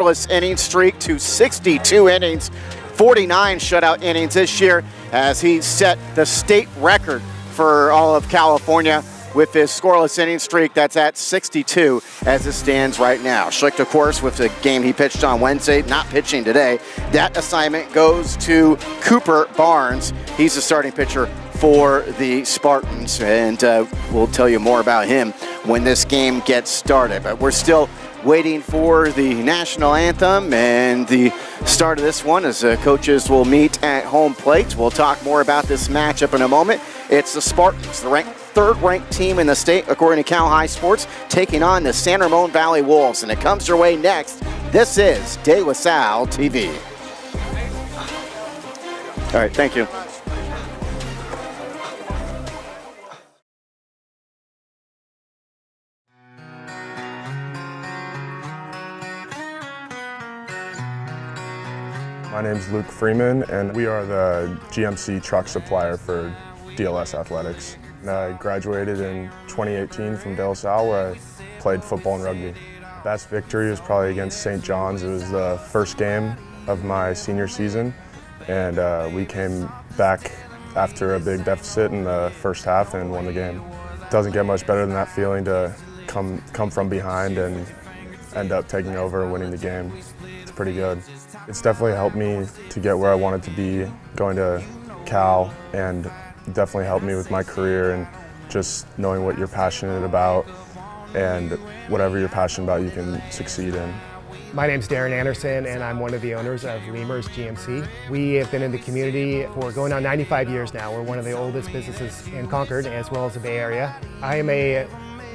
inning streak to 62 innings, 49 shutout innings this year, as he set the state record for all of California with his scoreless inning streak. That's at 62 as it stands right now. Schlicht, of course, with the game he pitched on Wednesday, not pitching today. That assignment goes to Cooper Barnes. He's the starting pitcher for the Spartans, and we'll tell you more about him when this game gets started. But we're still waiting for the national anthem and the start of this one, as coaches will meet at home plate. We'll talk more about this matchup in a moment. It's the Spartans, the third-ranked team in the state, according to Cal High Sports, taking on the San Ramon Valley Wolves, and it comes your way next. This is De La Salle TV. All right, thank you. My name is Luke Freeman, and we are the GMC truck supplier for DLS Athletics. And I graduated in 2018 from De La Salle, where I played football and rugby. Best victory was probably against St. John's. It was the first game of my senior season, and we came back after a big deficit in the first half and won the game. It doesn't get much better than that feeling to come from behind and end up taking over and winning the game. It's pretty good. It's definitely helped me to get where I wanted to be going to Cal, and definitely helped me with my career and just knowing what you're passionate about, and whatever you're passionate about you can succeed in. My name's Darren Anderson, and I'm one of the owners of Lemurs GMC. We have been in the community for going on 95 years now. We're one of the oldest businesses in Concord, as well as the Bay Area. I am a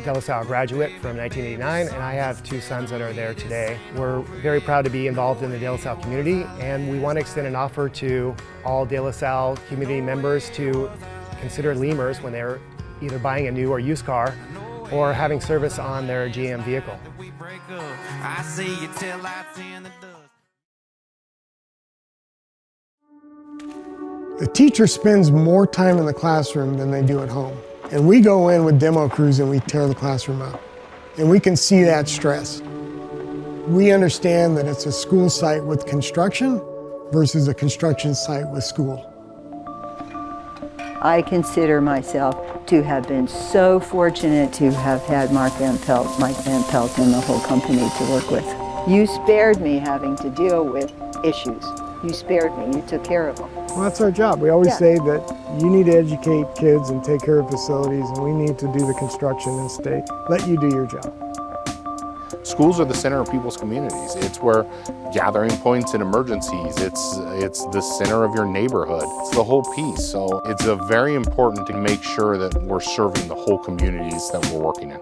De La Salle graduate from 1989, and I have two sons that are there today. We're very proud to be involved in the De La Salle community, and we want to extend an offer to all De La Salle community members to consider Lemurs when they're either buying a new or used car or having service on their GM vehicle. The teacher spends more time in the classroom than they do at home. And we go in with demo crews and we tear the classroom up. And we can see that stress. We understand that it's a school site with construction versus a construction site with school. I consider myself to have been so fortunate to have had Mike Van Pelt and the whole company to work with. You spared me having to deal with issues. You spared me, you took care of them. Well, that's our job. We always say that you need to educate kids and take care of facilities, and we need to do the construction and let you do your job. Schools are the center of people's communities. It's where gathering points in emergencies. It's the center of your neighborhood. It's the whole piece. So it's very important to make sure that we're serving the whole communities that we're working in.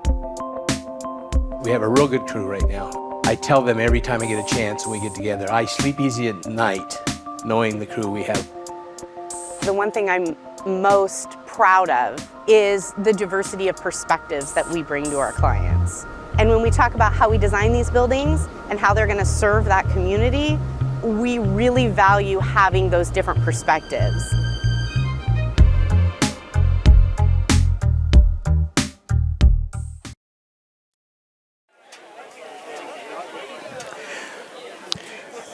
We have a real good crew right now. I tell them every time I get a chance when we get together, I sleep easy at night knowing the crew we have. The one thing I'm most proud of is the diversity of perspectives that we bring to our clients. And when we talk about how we design these buildings and how they're going to serve that community, we really value having those different perspectives.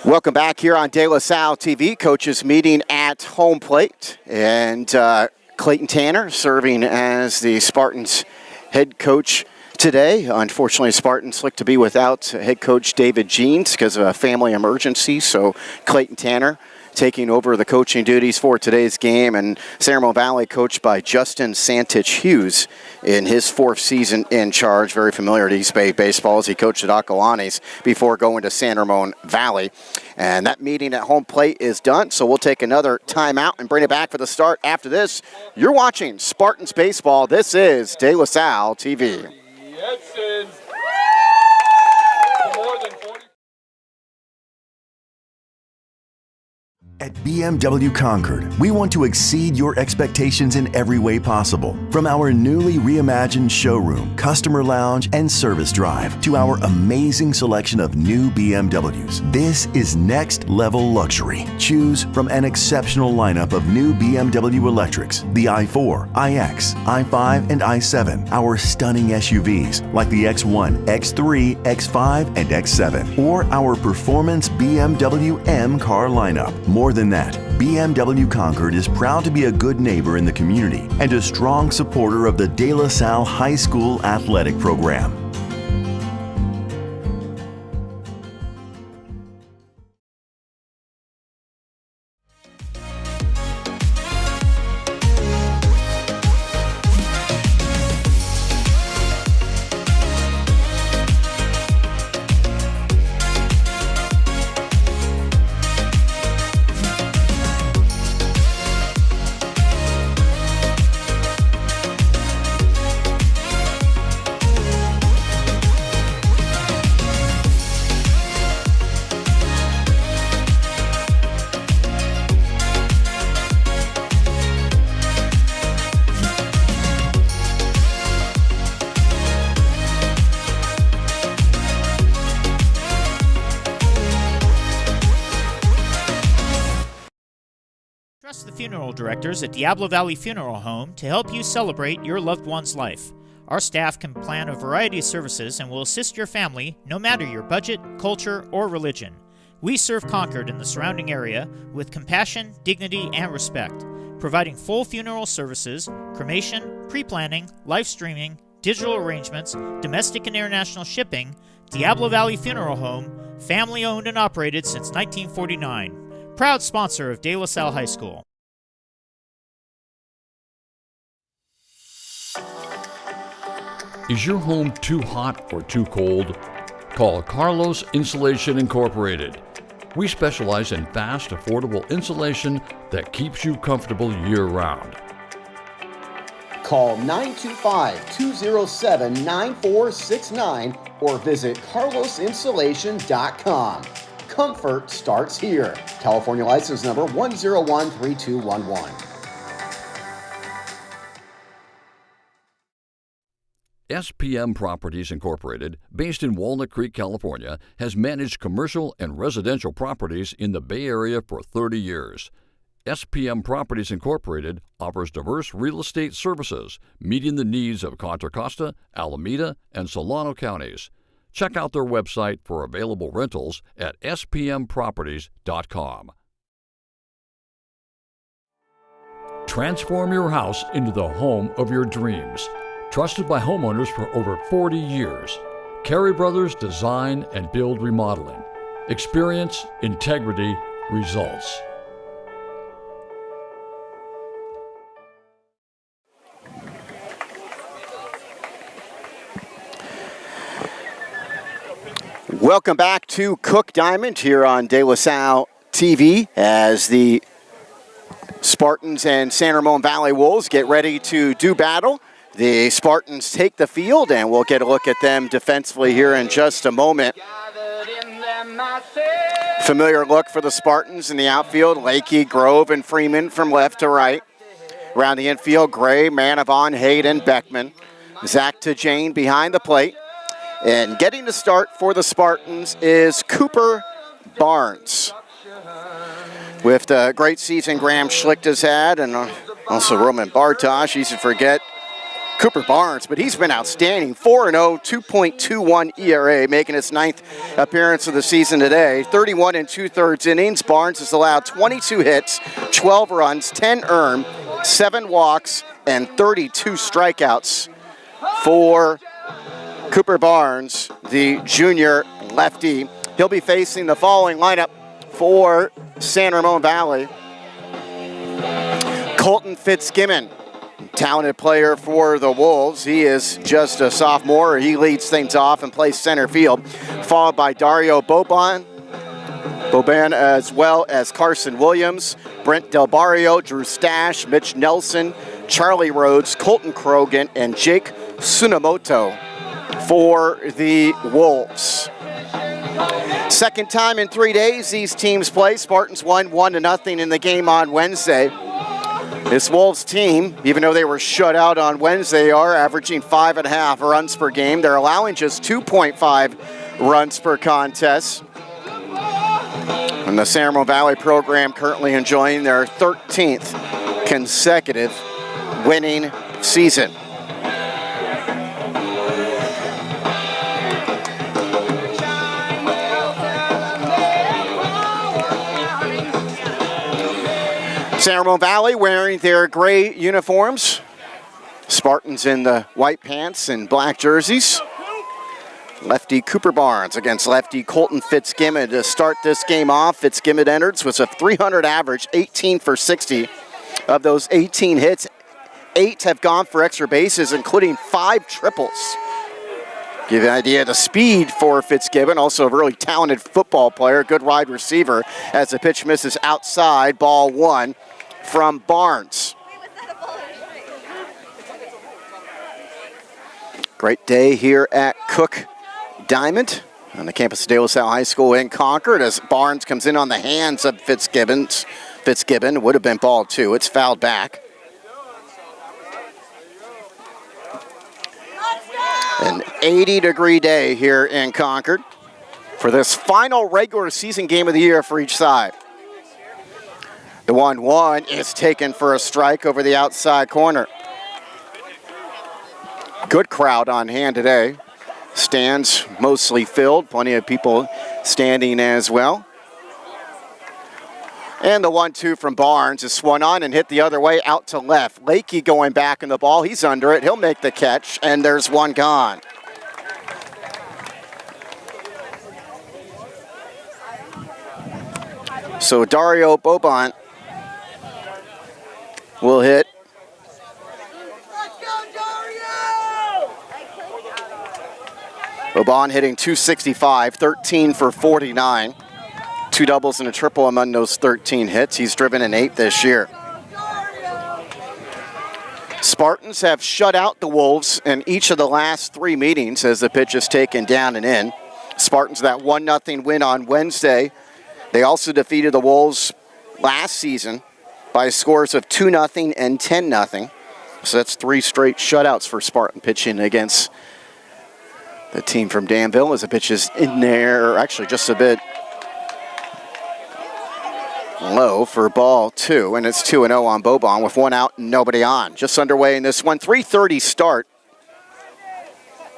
Welcome back here on De La Salle TV. Coaches meeting at home plate, and Clayton Tanner serving as the Spartans head coach today. Unfortunately, Spartans look to be without head coach David Jeans because of a family emergency, so Clayton Tanner taking over the coaching duties for today's game, and San Ramon Valley coached by Justin Santich Hughes in his fourth season in charge. Very familiar to East Bay baseball as he coached at Acalanes before going to San Ramon Valley. And that meeting at home plate is done, so we'll take another timeout and bring it back for the start after this. You're watching Spartans Baseball. This is De La Salle TV. At BMW Concord, we want to exceed your expectations in every way possible. From our newly reimagined showroom, customer lounge, and service drive to our amazing selection of new BMWs, this is next level luxury. Choose from an exceptional lineup of new BMW electrics, the i4, iX, i5, and i7, our stunning SUVs like the X1, X3, X5, and X7, or our performance BMW M car lineup. More than that, BMW Concord is proud to be a good neighbor in the community and a strong supporter of the De La Salle High School athletic program. Trust the funeral directors at Diablo Valley Funeral Home to help you celebrate your loved one's life. Our staff can plan a variety of services and will assist your family no matter your budget, culture, or religion. We serve Concord and the surrounding area with compassion, dignity, and respect, providing full funeral services, cremation, pre-planning, live streaming, digital arrangements, domestic and international shipping. Diablo Valley Funeral Home, family owned and operated since 1949. Proud sponsor of De La Salle High School. Is your home too hot or too cold? Call Carlos Insulation Incorporated. We specialize in fast, affordable insulation that keeps you comfortable year-round. Call 925-207-9469 or visit carlosinsulation.com. Comfort starts here. California license number 1013211. SPM Properties Incorporated, based in Walnut Creek, California, has managed commercial and residential properties in the Bay Area for 30 years. SPM Properties Incorporated offers diverse real estate services, meeting the needs of Contra Costa, Alameda, and Solano counties. Check out their website for available rentals at spmproperties.com. Transform your house into the home of your dreams. Trusted by homeowners for over 40 years. Carey Brothers Design and Build Remodeling. Experience, integrity, results. Welcome back to Cook Diamond here on De La Salle TV as the Spartans and San Ramon Valley Wolves get ready to do battle. The Spartans take the field, and we'll get a look at them defensively here in just a moment. Familiar look for the Spartans in the outfield. Lakey, Grove, and Freeman from left to right. Around the infield, Gray, Manavon, Hayden, Beckman. Zach to Jane behind the plate. And getting the start for the Spartans is Cooper Barnes. With the great season Graham Schlicht has had, and also Roman Bartosh, easy to forget Cooper Barnes, but he's been outstanding. 4-0, 2.21 ERA, making his 9th appearance of the season today. 31 2/3 innings. Barnes has allowed 22 hits, 12 runs, 10 earned, 7 walks, and 32 strikeouts for Cooper Barnes, the junior lefty. He'll be facing the following lineup for San Ramon Valley. Colton Fitzgibbon, talented player for the Wolves. He is just a sophomore. He leads things off and plays center field, followed by Dario Boban, as well as Carson Williams, Brent Del Barrio, Drew Stash, Mitch Nelson, Charlie Rhodes, Colton Krogan, and Jake Tsunemoto for the Wolves. Second time in 3 days these teams play. Spartans won 1-0 in the game on Wednesday. This Wolves team, even though they were shut out on Wednesday, are averaging 5.5 runs per game. They're allowing just 2.5 runs per contest. And the San Ramon Valley program currently enjoying their 13th consecutive winning season. San Ramon Valley wearing their gray uniforms. Spartans in the white pants and black jerseys. Lefty Cooper Barnes against lefty Colton Fitzgibbon to start this game off. Fitzgibbon enters with a .300 average, 18 for 60. Of those 18 hits, 8 have gone for extra bases, including 5 triples. Give you an idea of the speed for Fitzgibbon, also a really talented football player, good wide receiver as the pitch misses outside, ball 1 from Barnes. Great day here at Cook Diamond on the campus of De La Salle High School in Concord as Barnes comes in on the hands of Fitzgibbon. Fitzgibbon would have been ball 2. It's fouled back. An 80-degree day here in Concord for this final regular season game of the year for each side. The 1-1 is taken for a strike over the outside corner. Good crowd on hand today. Stands mostly filled, plenty of people standing as well. And the 1-2 from Barnes is swung on and hit the other way out to left. Lakey going back in the ball. He's under it. He'll make the catch, and there's one gone. So Dario Bobant will hit. Bobant hitting .265, 13 for 49. 2 doubles and a triple among those 13 hits. He's driven an 8 this year. Spartans have shut out the Wolves in each of the last 3 meetings as the pitch is taken down and in. Spartans that 1-0 win on Wednesday. They also defeated the Wolves last season by scores of 2-0 and 10-0. So that's 3 straight shutouts for Spartan pitching against the team from Danville as the pitch is in there, actually just a bit low for ball 2, and it's 2-0 on Bobon with 1 out and nobody on. Just underway in this one, 3:30 start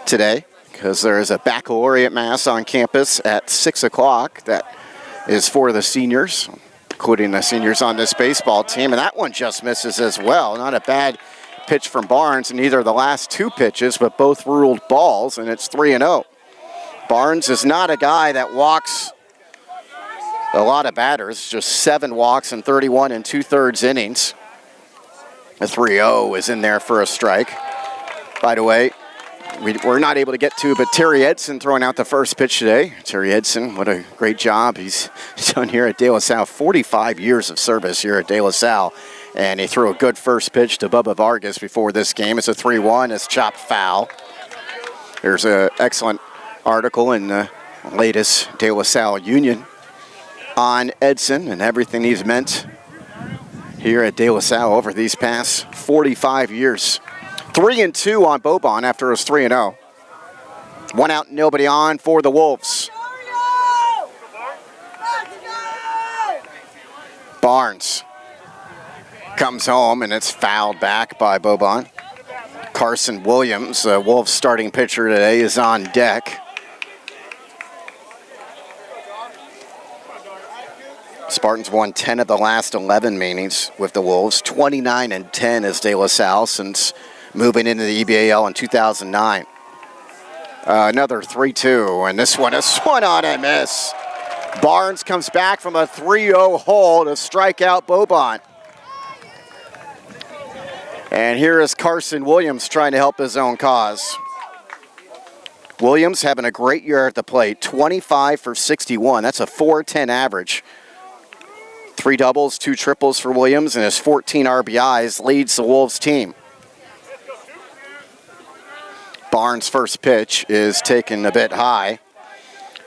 today because there is a baccalaureate mass on campus at 6 o'clock that is for the seniors, including the seniors on this baseball team, and that one just misses as well. Not a bad pitch from Barnes in either of the last 2 pitches, but both ruled balls, and it's 3-0. Barnes is not a guy that walks a lot of batters, just 7 walks in 31 2/3 innings. A 3-0 is in there for a strike. By the way, we're not able to get to, but Terry Edson throwing out the first pitch today. Terry Edson, what a great job he's done here at De La Salle. 45 years of service here at De La Salle. And he threw a good first pitch to Bubba Vargas before this game. It's a 3-1. It's chopped foul. There's an excellent article in the latest De La Salle Union on Edson and everything he's meant here at De La Salle over these past 45 years. 3-2 on Bobon after it was 3-0. 1 out, nobody on for the Wolves. Barnes comes home and it's fouled back by Bobon. Carson Williams, Wolves starting pitcher today, is on deck. Spartans won 10 of the last 11 meetings with the Wolves. 29-10 as De La Salle since moving into the EBAL in 2009. Another 3-2, and this one is swung on and miss. Barnes comes back from a 3-0 hole to strike out Bobon. And here is Carson Williams trying to help his own cause. Williams having a great year at the plate, 25 for 61. That's a .410 average. 3 doubles, 2 triples for Williams, and his 14 RBIs leads the Wolves team. Barnes' first pitch is taken a bit high.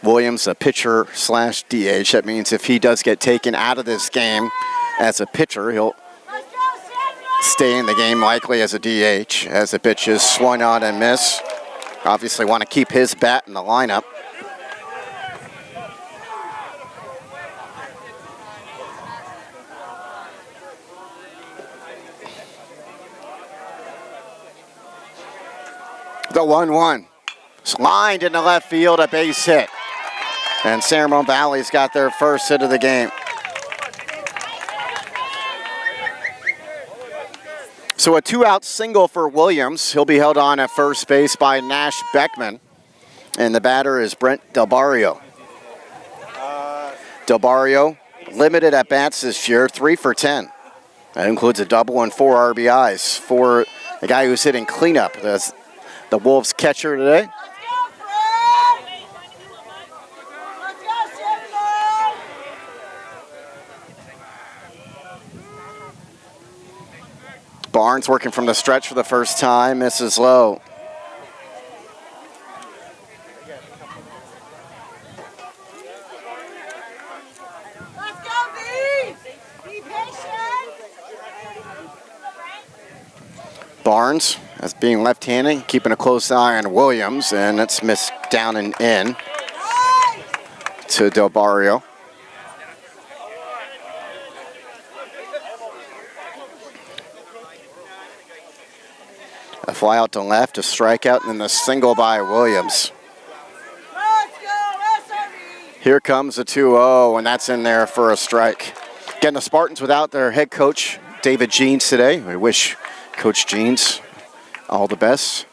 Williams, a pitcher slash DH. That means if he does get taken out of this game as a pitcher, he'll stay in the game likely as a DH as the pitch is swung on and miss. Obviously want to keep his bat in the lineup. The 1-1. It's lined into left field, a base hit. And Ramon Valley's got their first hit of the game. So a 2-out single for Williams. He'll be held on at first base by Nash Beckman. And the batter is Brent Del Barrio. Del Barrio, limited at bats this year, 3 for 10. That includes a double and 4 RBIs for the guy who's hitting cleanup. That's the Wolves catcher today. Barnes working from the stretch for the first time, misses low. Barnes, as being left-handed, keeping a close eye on Williams, and that's missed down and in to Del Barrio. A fly out to left, a strikeout, and then the single by Williams. Here comes the 2-0, and that's in there for a strike. Again, the Spartans without their head coach, David Jeans, today. We wish Coach Jeans all the best.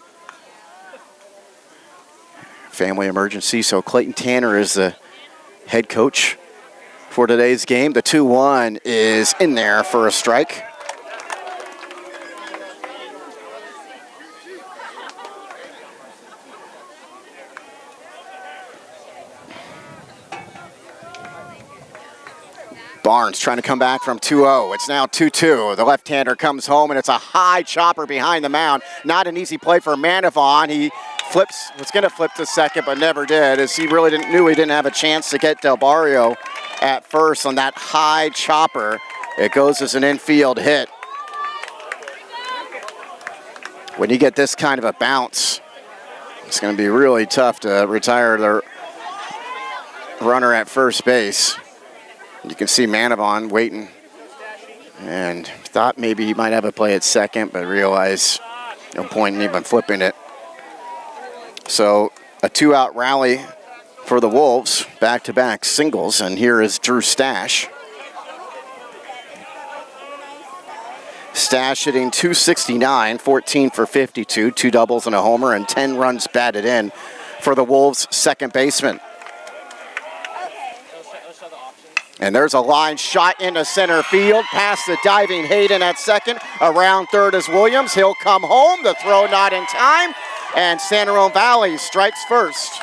Family emergency, so Clayton Tanner is the head coach for today's game. The 2-1 is in there for a strike. Barnes trying to come back from 2-0. It's now 2-2. The left-hander comes home, and it's a high chopper behind the mound. Not an easy play for Manavon. He was going to flip to second, but never did, as he really knew he didn't have a chance to get Del Barrio at first on that high chopper. It goes as an infield hit. When you get this kind of a bounce, it's going to be really tough to retire the runner at first base. You can see Manavon waiting and thought maybe he might have a play at second, but realized no point in even flipping it. So a 2-out rally for the Wolves, back-to-back singles, and here is Drew Stash. Stash hitting .269, 14 for 52, 2 doubles and a homer, and 10 runs batted in for the Wolves' second baseman. And there's a line shot into center field, past the diving Hayden at second. Around third is Williams. He'll come home. The throw not in time. And San Ramon Valley strikes first.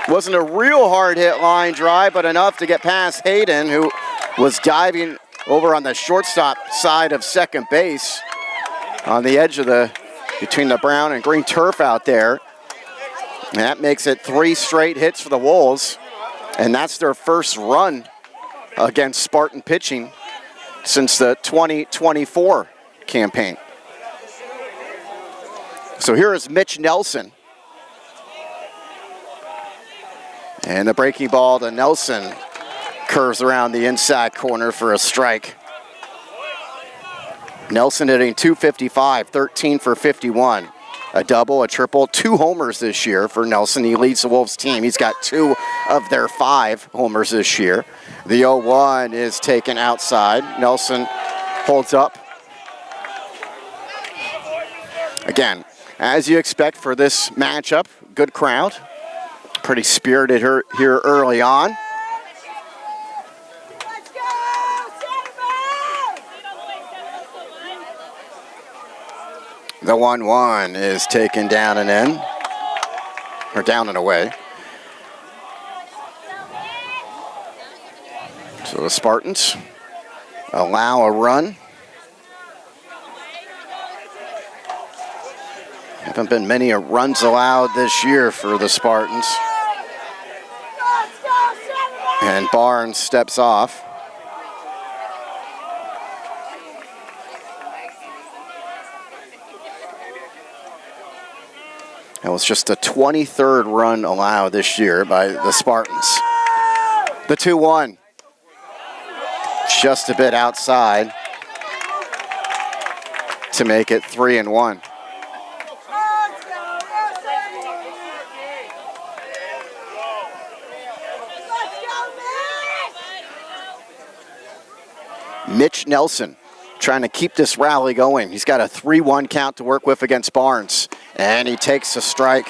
Wasn't a real hard hit line drive, but enough to get past Hayden, who was diving over on the shortstop side of second base on the edge of between the brown and green turf out there. And that makes it 3 straight hits for the Wolves. And that's their first run against Spartan pitching since the 2024 campaign. So here is Mitch Nelson. And the breaking ball to Nelson curves around the inside corner for a strike. Nelson hitting .255, 13 for 51. A double, a triple, 2 homers this year for Nelson. He leads the Wolves team. He's got 2 of their 5 homers this year. The 0-1 is taken outside. Nelson holds up. Again, as you expect for this matchup, good crowd. Pretty spirited here early on. The 1-1 is taken down and in, or down and away. So the Spartans allow a run. Haven't been many runs allowed this year for the Spartans. And Barnes steps off. That was just the 23rd run allowed this year by the Spartans. The 2-1. Just a bit outside to make it 3-1. Mitch Nelson trying to keep this rally going. He's got a 3-1 count to work with against Barnes, and he takes a strike.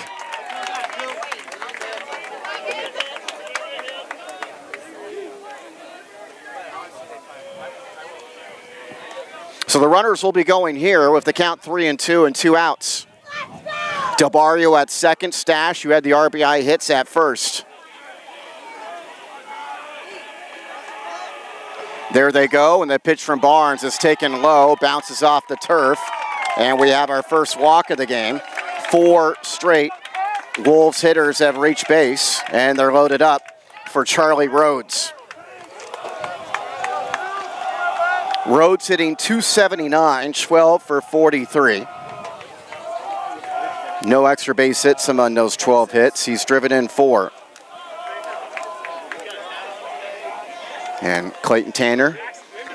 So the runners will be going here with the count 3-2 and 2 outs. Del Barrio at second, Stash, who had the RBI hits at first. There they go, and the pitch from Barnes is taken low, bounces off the turf, and we have our first walk of the game. 4 straight Wolves hitters have reached base, and they're loaded up for Charlie Rhodes. Rhodes hitting .279, 12 for 43. No extra base hits among those 12 hits. He's driven in 4. And Clayton Tanner,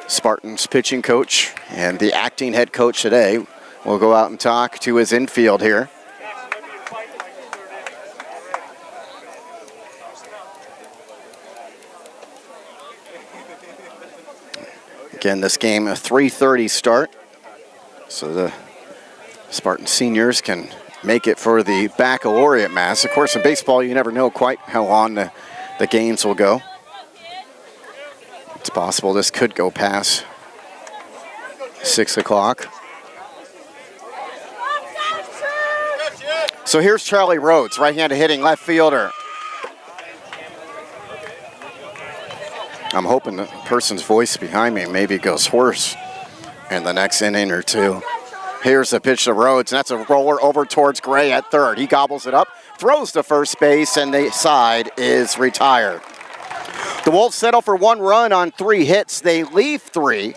Spartans pitching coach and the acting head coach today, will go out and talk to his infield here. Again, this game a 3:30 start, so the Spartan seniors can make it for the baccalaureate mass. Of course, in baseball, you never know quite how long the games will go. It's possible this could go past 6 o'clock. So here's Charlie Rhodes, right-handed hitting left fielder. I'm hoping the person's voice behind me maybe goes hoarse in the next inning or two. Here's the pitch to Rhodes, and that's a roller over towards Gray at third. He gobbles it up, throws to first base, and the side is retired. The Wolves settle for 1 run on 3 hits. They leave 3.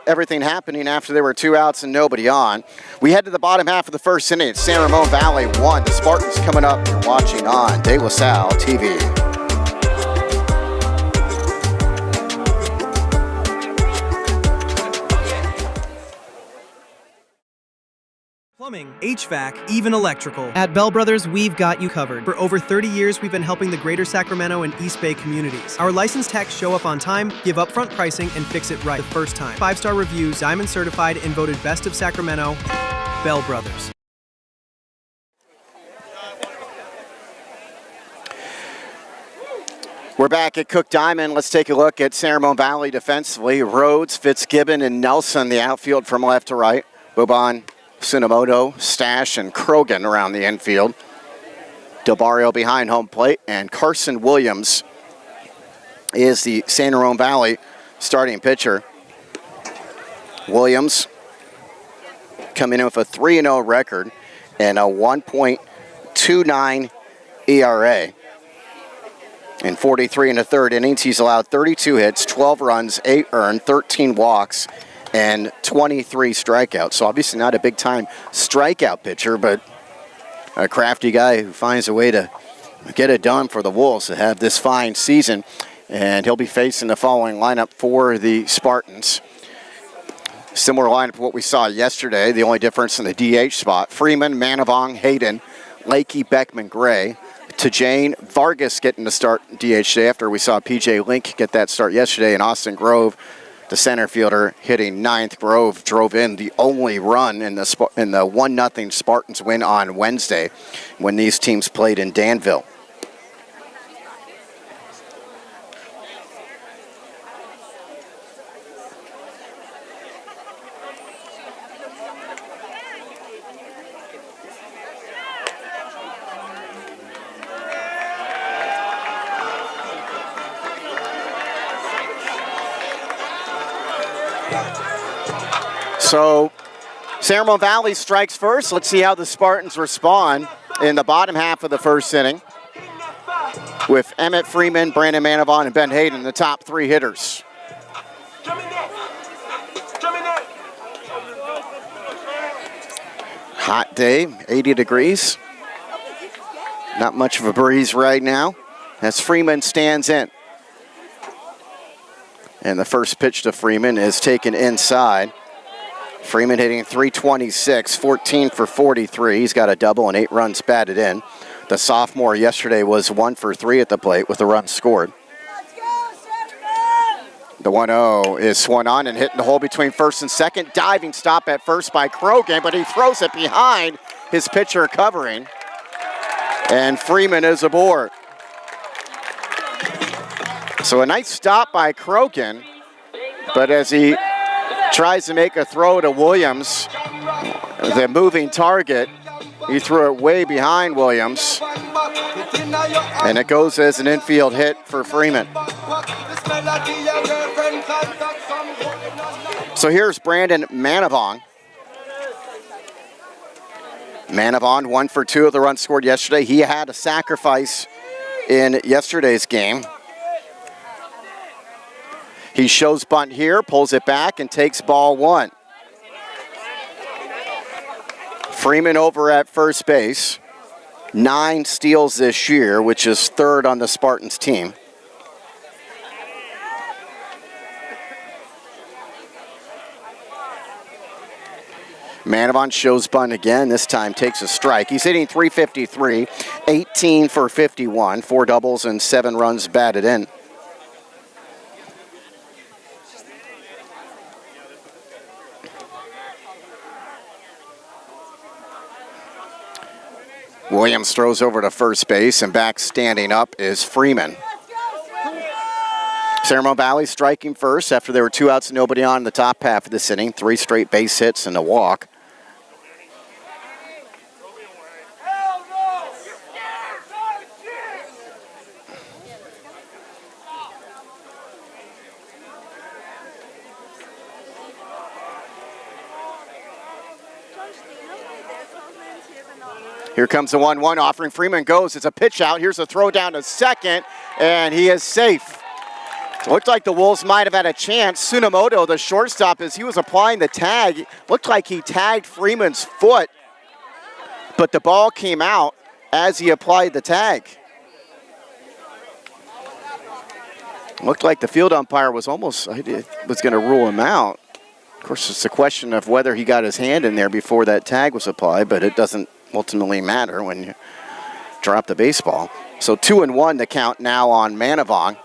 Everything happening after there were 2 outs and nobody on. We head to the bottom half of the first inning. It's San Ramon Valley 1. The Spartans coming up. You're watching on De La Salle TV. Plumbing, HVAC, even electrical. At Bell Brothers, we've got you covered. For over 30 years, we've been helping the greater Sacramento and East Bay communities. Our licensed techs show up on time, give upfront pricing, and fix it right the first time. 5-star reviews, Diamond certified, and voted best of Sacramento. Bell Brothers. We're back at Cook Diamond. Let's take a look at San Ramon Valley defensively. Rhodes, Fitzgibbon, and Nelson, the outfield from left to right. Boban, Tsunomoto, Stash, and Krogan around the infield. Del Barrio behind home plate, and Carson Williams is the San Ramon Valley starting pitcher. Williams coming in with a 3-0 record and a 1.29 ERA. In 43 1/3 innings, he's allowed 32 hits, 12 runs, 8 earned, 13 walks, and 23 strikeouts. So obviously not a big-time strikeout pitcher, but a crafty guy who finds a way to get it done for the Wolves to have this fine season. And he'll be facing the following lineup for the Spartans. Similar lineup to what we saw yesterday, the only difference in the DH spot. Freeman, Manavong, Hayden, Lakey, Beckman, Gray. To Jane, Vargas getting to start DH day after we saw PJ Link get that start yesterday, and Austin Grove, the center fielder, hitting 9th. Grove drove in the only run in the 1-0 Spartans win on Wednesday when these teams played in Danville. So Ramon Valley strikes first. Let's see how the Spartans respond in the bottom half of the first inning, with Emmett Freeman, Brandon Manavon, and Ben Hayden, the top 3 hitters. Hot day, 80 degrees. Not much of a breeze right now as Freeman stands in. And the first pitch to Freeman is taken inside. Freeman hitting .326, 14 for 43. He's got a double and 8 runs batted in. The sophomore yesterday was 1 for 3 at the plate with a run scored. The 1-0 is swung on and hitting the hole between first and second. Diving stop at first by Krogan, but he throws it behind his pitcher covering. And Freeman is aboard. So a nice stop by Krogan, but as he tries to make a throw to Williams, the moving target, he threw it way behind Williams, and it goes as an infield hit for Freeman. So here's Brandon Manavon. Manavon 1 for 2 of the runs scored yesterday. He had a sacrifice in yesterday's game. He shows bunt here, pulls it back, and takes ball 1. Freeman over at first base. 9 steals this year, which is 3rd on the Spartans team. Manavon shows bunt again, this time takes a strike. He's hitting .353, 18 for 51, 4 doubles and 7 runs batted in. Williams throws over to first base, and back standing up is Freeman. Ramon Valley striking first after there were 2 outs and nobody on in the top half of this inning. 3 straight base hits and a walk. Here comes the 1-1 offering. Freeman goes. It's a pitch out. Here's a throw down to second, and he is safe. Looked like the Wolves might have had a chance. Tsunemoto, the shortstop, as he was applying the tag, looked like he tagged Freeman's foot, but the ball came out as he applied the tag. Looked like the field umpire was going to rule him out. Of course, it's a question of whether he got his hand in there before that tag was applied, but it doesn't ultimately matter when you drop the baseball. So 2-1 the count now on Manavon.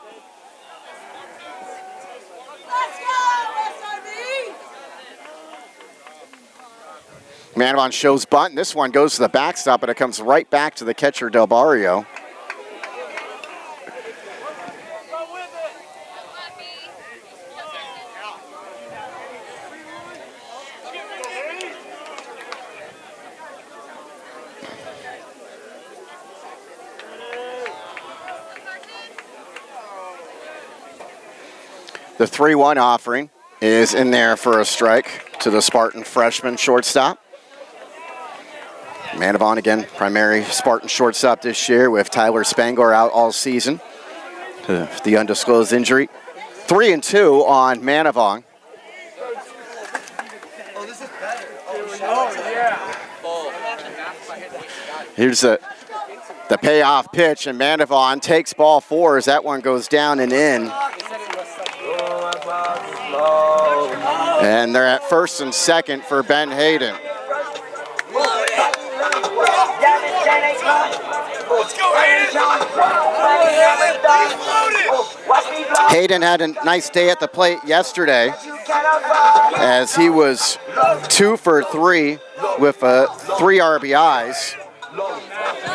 Manavon shows bunt, and this one goes to the backstop, but it comes right back to the catcher Del Barrio. The 3-1 offering is in there for a strike to the Spartan freshman shortstop. Manavon again, primary Spartan shortstop this year with Tyler Spangler out all season. The undisclosed injury. 3-2 on Manavon. Here's the payoff pitch, and Manavon takes ball 4 as that one goes down and in. And they're at first and second for Ben Hayden. Hayden had a nice day at the plate yesterday as he was 2 for 3 with 3 RBIs.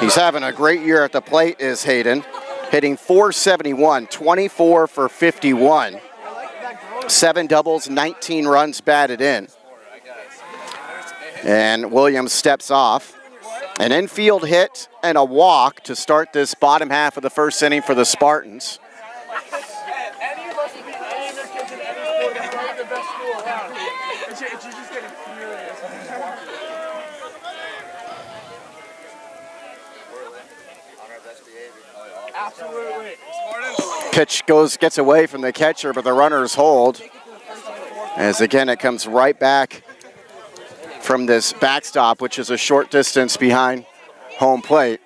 He's having a great year at the plate, is Hayden, hitting .471, 24 for 51. 7 doubles, 19 runs batted in. And Williams steps off. An infield hit and a walk to start this bottom half of the first inning for the Spartans. Pitch gets away from the catcher, but the runners hold. As again, it comes right back from this backstop, which is a short distance behind home plate.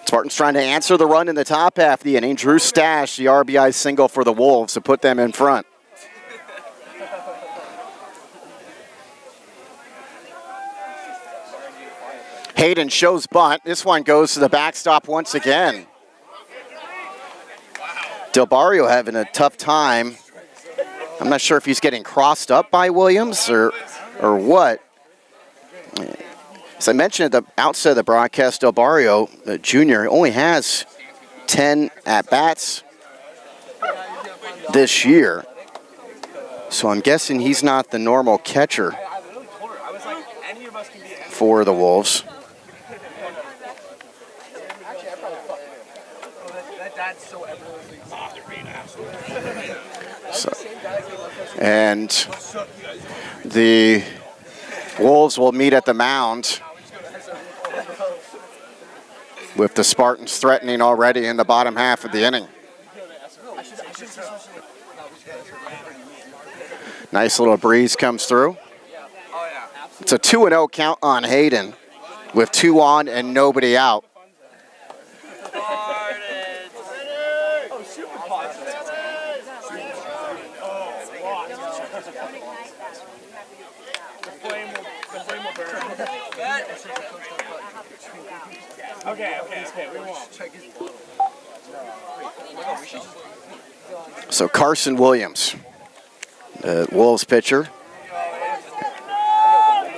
Spartans trying to answer the run in the top half of the inning. Drew Stash, the RBI single for the Wolves to put them in front. Hayden shows bunt. This one goes to the backstop once again. Del Barrio having a tough time. I'm not sure if he's getting crossed up by Williams or what. As I mentioned at the outset of the broadcast, Del Barrio Jr. only has 10 at-bats this year. So I'm guessing he's not the normal catcher for the Wolves. And the Wolves will meet at the mound with the Spartans threatening already in the bottom half of the inning. Nice little breeze comes through. It's a 2-0 count on Hayden with 2 on and nobody out. So Carson Williams, the Wolves pitcher,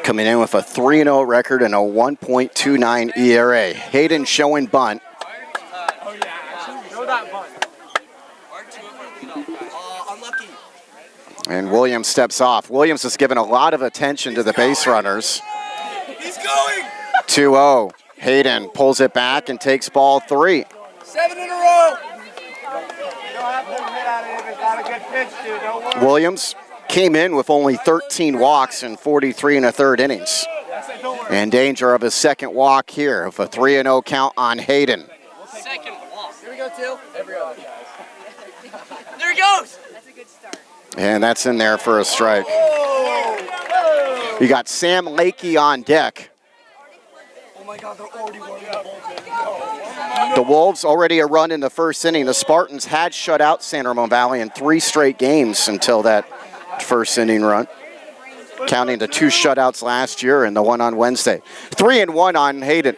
coming in with a 3-0 record and a 1.29 ERA. Hayden showing bunt. And Williams steps off. Williams has given a lot of attention to the base runners. He's going! 2-0. Hayden pulls it back and takes ball 3. 7 in a row! Williams came in with only 13 walks in 43 1/3 innings. In danger of his second walk here of a 3-0 count on Hayden. Second walk. Here we go, Till. Every other. There he goes! That's a good start. And that's in there for a strike. You got Sam Lakey on deck. Oh my God, they're already working the bullpen. The Wolves already a run in the first inning. The Spartans had shut out San Ramon Valley in 3 straight games until that first inning run, counting the 2 shutouts last year and the one on Wednesday. 3-1 on Hayden.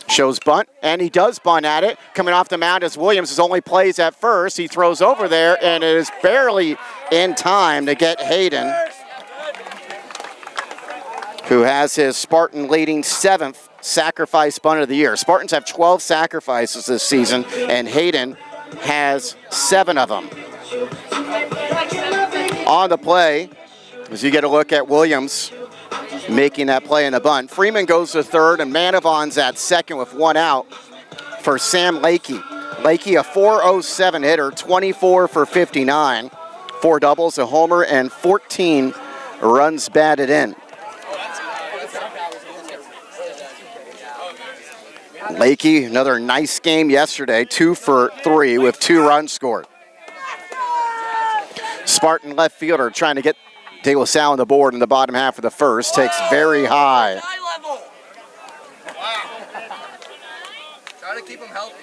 Shows bunt, and he does bunt at it. Coming off the mound as Williams only plays at first. He throws over there, and it is barely in time to get Hayden, who has his Spartan leading 7th sacrifice bunt of the year. Spartans have 12 sacrifices this season, and Hayden has 7 of them. On the play, as you get a look at Williams making that play in the bunt, Freeman goes to third, and Manavon's at second with 1 out for Sam Lakey. Lakey, a .407 hitter, 24 for 59, 4 doubles, a homer, and 14 runs batted in. Lakey, another nice game yesterday, 2 for 3 with 2 runs scored. Spartan left fielder trying to get De La Salle on the board in the bottom half of the first, takes very high. High level! Wow. Try to keep him healthy.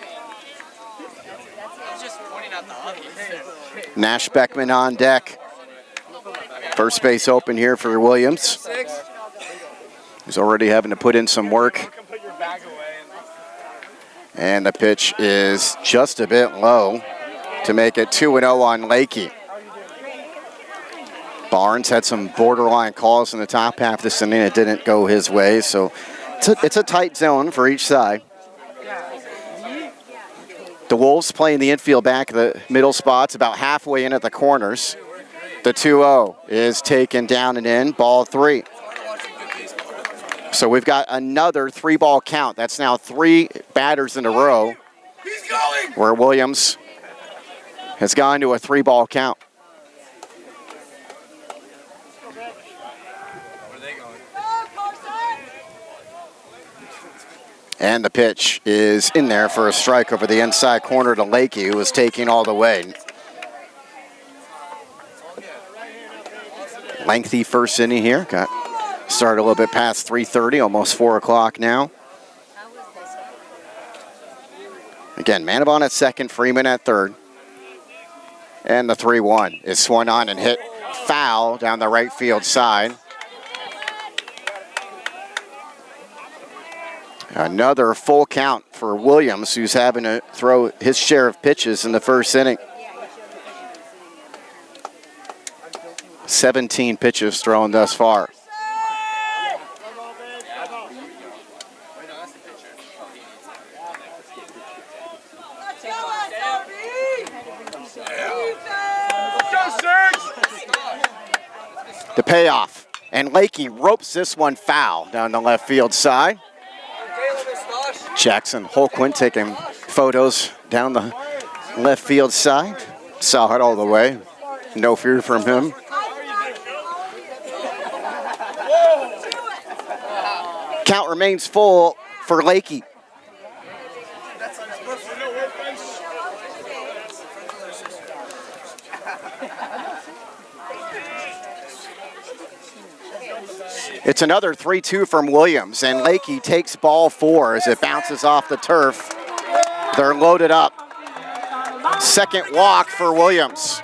He's just pointing out the obvious. Nash Beckman on deck. First base open here for Williams. He's already having to put in some work. And the pitch is just a bit low to make it 2-0 on Lakey. Barnes had some borderline calls in the top half of this inning. It didn't go his way, so it's a tight zone for each side. The Wolves playing the infield back of the middle spots, about halfway in at the corners. The 2-0 is taken down and in, ball 3. So we've got another 3-ball count. That's now 3 batters in a row where Williams has gone to a 3-ball count. And the pitch is in there for a strike over the inside corner to Lakey, who was taking all the way. Lengthy first inning here. Got started a little bit past 3:30, almost 4 o'clock now. Again, Manavon at second, Freeman at third. And the 3-1 is swung on and hit foul down the right field side. Another full count for Williams, who's having to throw his share of pitches in the first inning. 17 pitches thrown thus far. The payoff, and Lakey ropes this one foul down the left field side. Jackson Holquin taking photos down the left field side. Saw it all the way. No fear from him. Count remains full for Lakey. It's another 3-2 from Williams, and Lakey takes ball 4 as it bounces off the turf. They're loaded up. Second walk for Williams.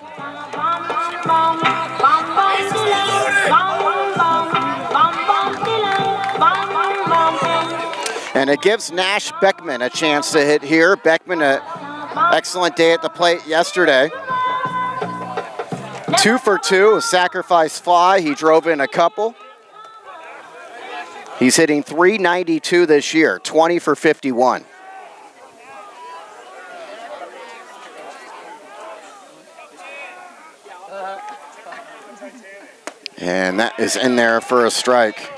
And it gives Nash Beckman a chance to hit here. Beckman, an excellent day at the plate yesterday. 2 for 2, a sacrifice fly. He drove in a couple. He's hitting .392 this year, 20 for 51. And that is in there for a strike.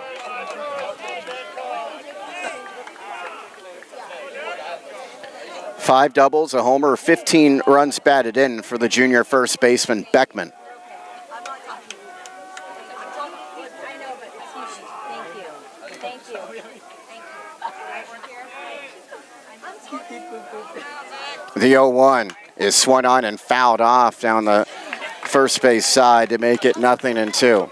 Five doubles, a homer, 15 runs batted in for the junior first baseman, Beckman. The 0-1 is swung on and fouled off down the first base side to make it 0-2.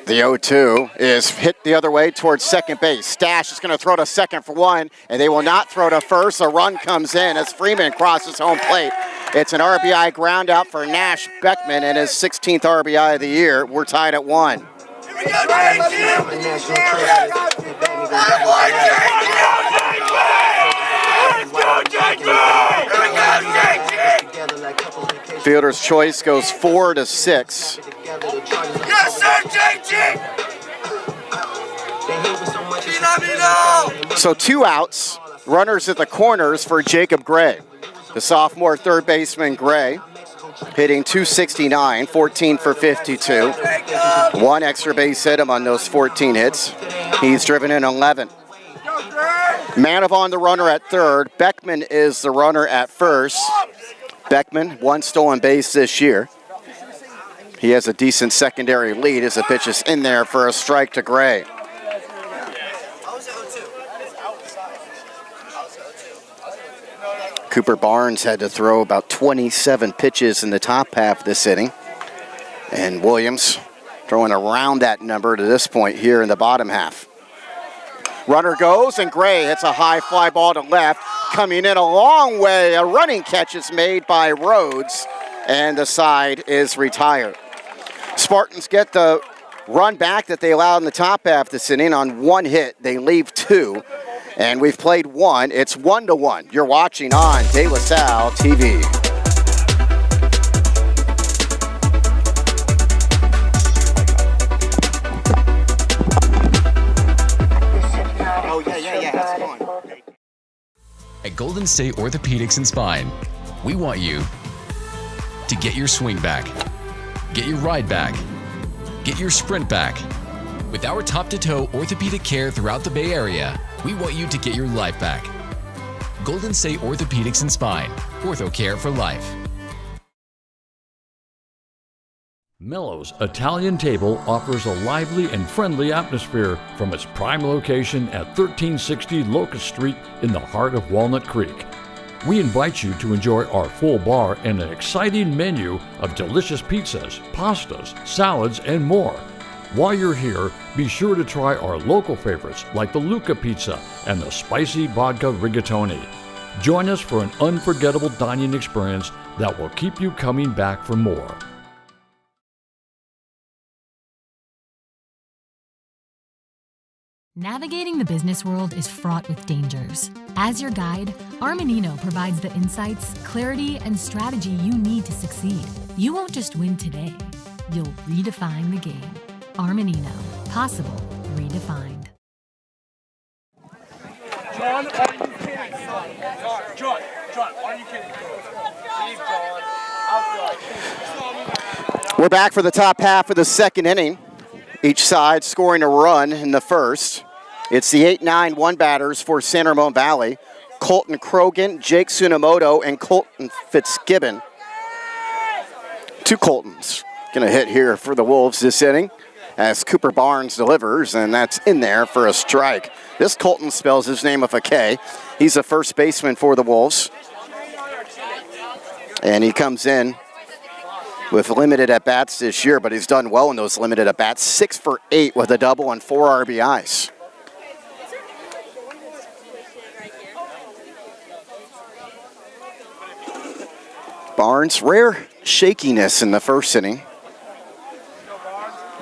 The 0-2 is hit the other way towards second base. Stash is going to throw to second for one, and they will not throw to first. A run comes in as Freeman crosses home plate. It's an RBI ground out for Nash Beckman and his 16th RBI of the year. We're tied at 1. Fielder's choice goes 4 to 6. Yes, sir, JG! So 2 outs, runners at the corners for Jacob Gray. The sophomore third baseman Gray hitting .269, 14 for 52. 1 extra base hit him on those 14 hits. He's driven in 11. Manavon the runner at third. Beckman is the runner at first. Beckman, 1 stolen base this year. He has a decent secondary lead as the pitch is in there for a strike to Gray. Cooper Barnes had to throw about 27 pitches in the top half of this inning. And Williams throwing around that number to this point here in the bottom half. Runner goes, and Gray hits a high fly ball to left. Coming in a long way, a running catch is made by Rhodes, and the side is retired. Spartans get the run back that they allowed in the top half of this inning on 1 hit. They leave 2, and we've played 1. It's 1-1. You're watching on De La Salle TV. Oh, yeah, that's fine. At Golden State Orthopedics and Spine, we want you to get your swing back, get your ride back, get your sprint back. With our top-to-toe orthopedic care throughout the Bay Area, we want you to get your life back. Golden State Orthopedics and Spine, ortho care for life. Mello's Italian Table offers a lively and friendly atmosphere from its prime location at 1360 Locust Street in the heart of Walnut Creek. We invite you to enjoy our full bar and an exciting menu of delicious pizzas, pastas, salads, and more. While you're here, be sure to try our local favorites like the Luca Pizza and the Spicy Vodka Rigatoni. Join us for an unforgettable dining experience that will keep you coming back for more. Navigating the business world is fraught with dangers. As your guide, Armanino provides the insights, clarity, and strategy you need to succeed. You won't just win today, you'll redefine the game. Armanino, possible, redefined. John, why are you kidding? John, why are you kidding? Leave John. We're back for the top half of the second inning. Each side scoring a run in the first. It's the 8-9-1 batters for San Ramon Valley. Colton Krogan, Jake Tsunomoto, and Colton Fitzgibbon. Two Coltons gonna hit here for the Wolves this inning as Cooper Barnes delivers, and that's in there for a strike. This Colton spells his name with a K. He's a first baseman for the Wolves. And he comes in with limited at-bats this year, but he's done well in those limited at-bats. 6 for 8 with a double and 4 RBIs. Barnes, rare shakiness in the first inning.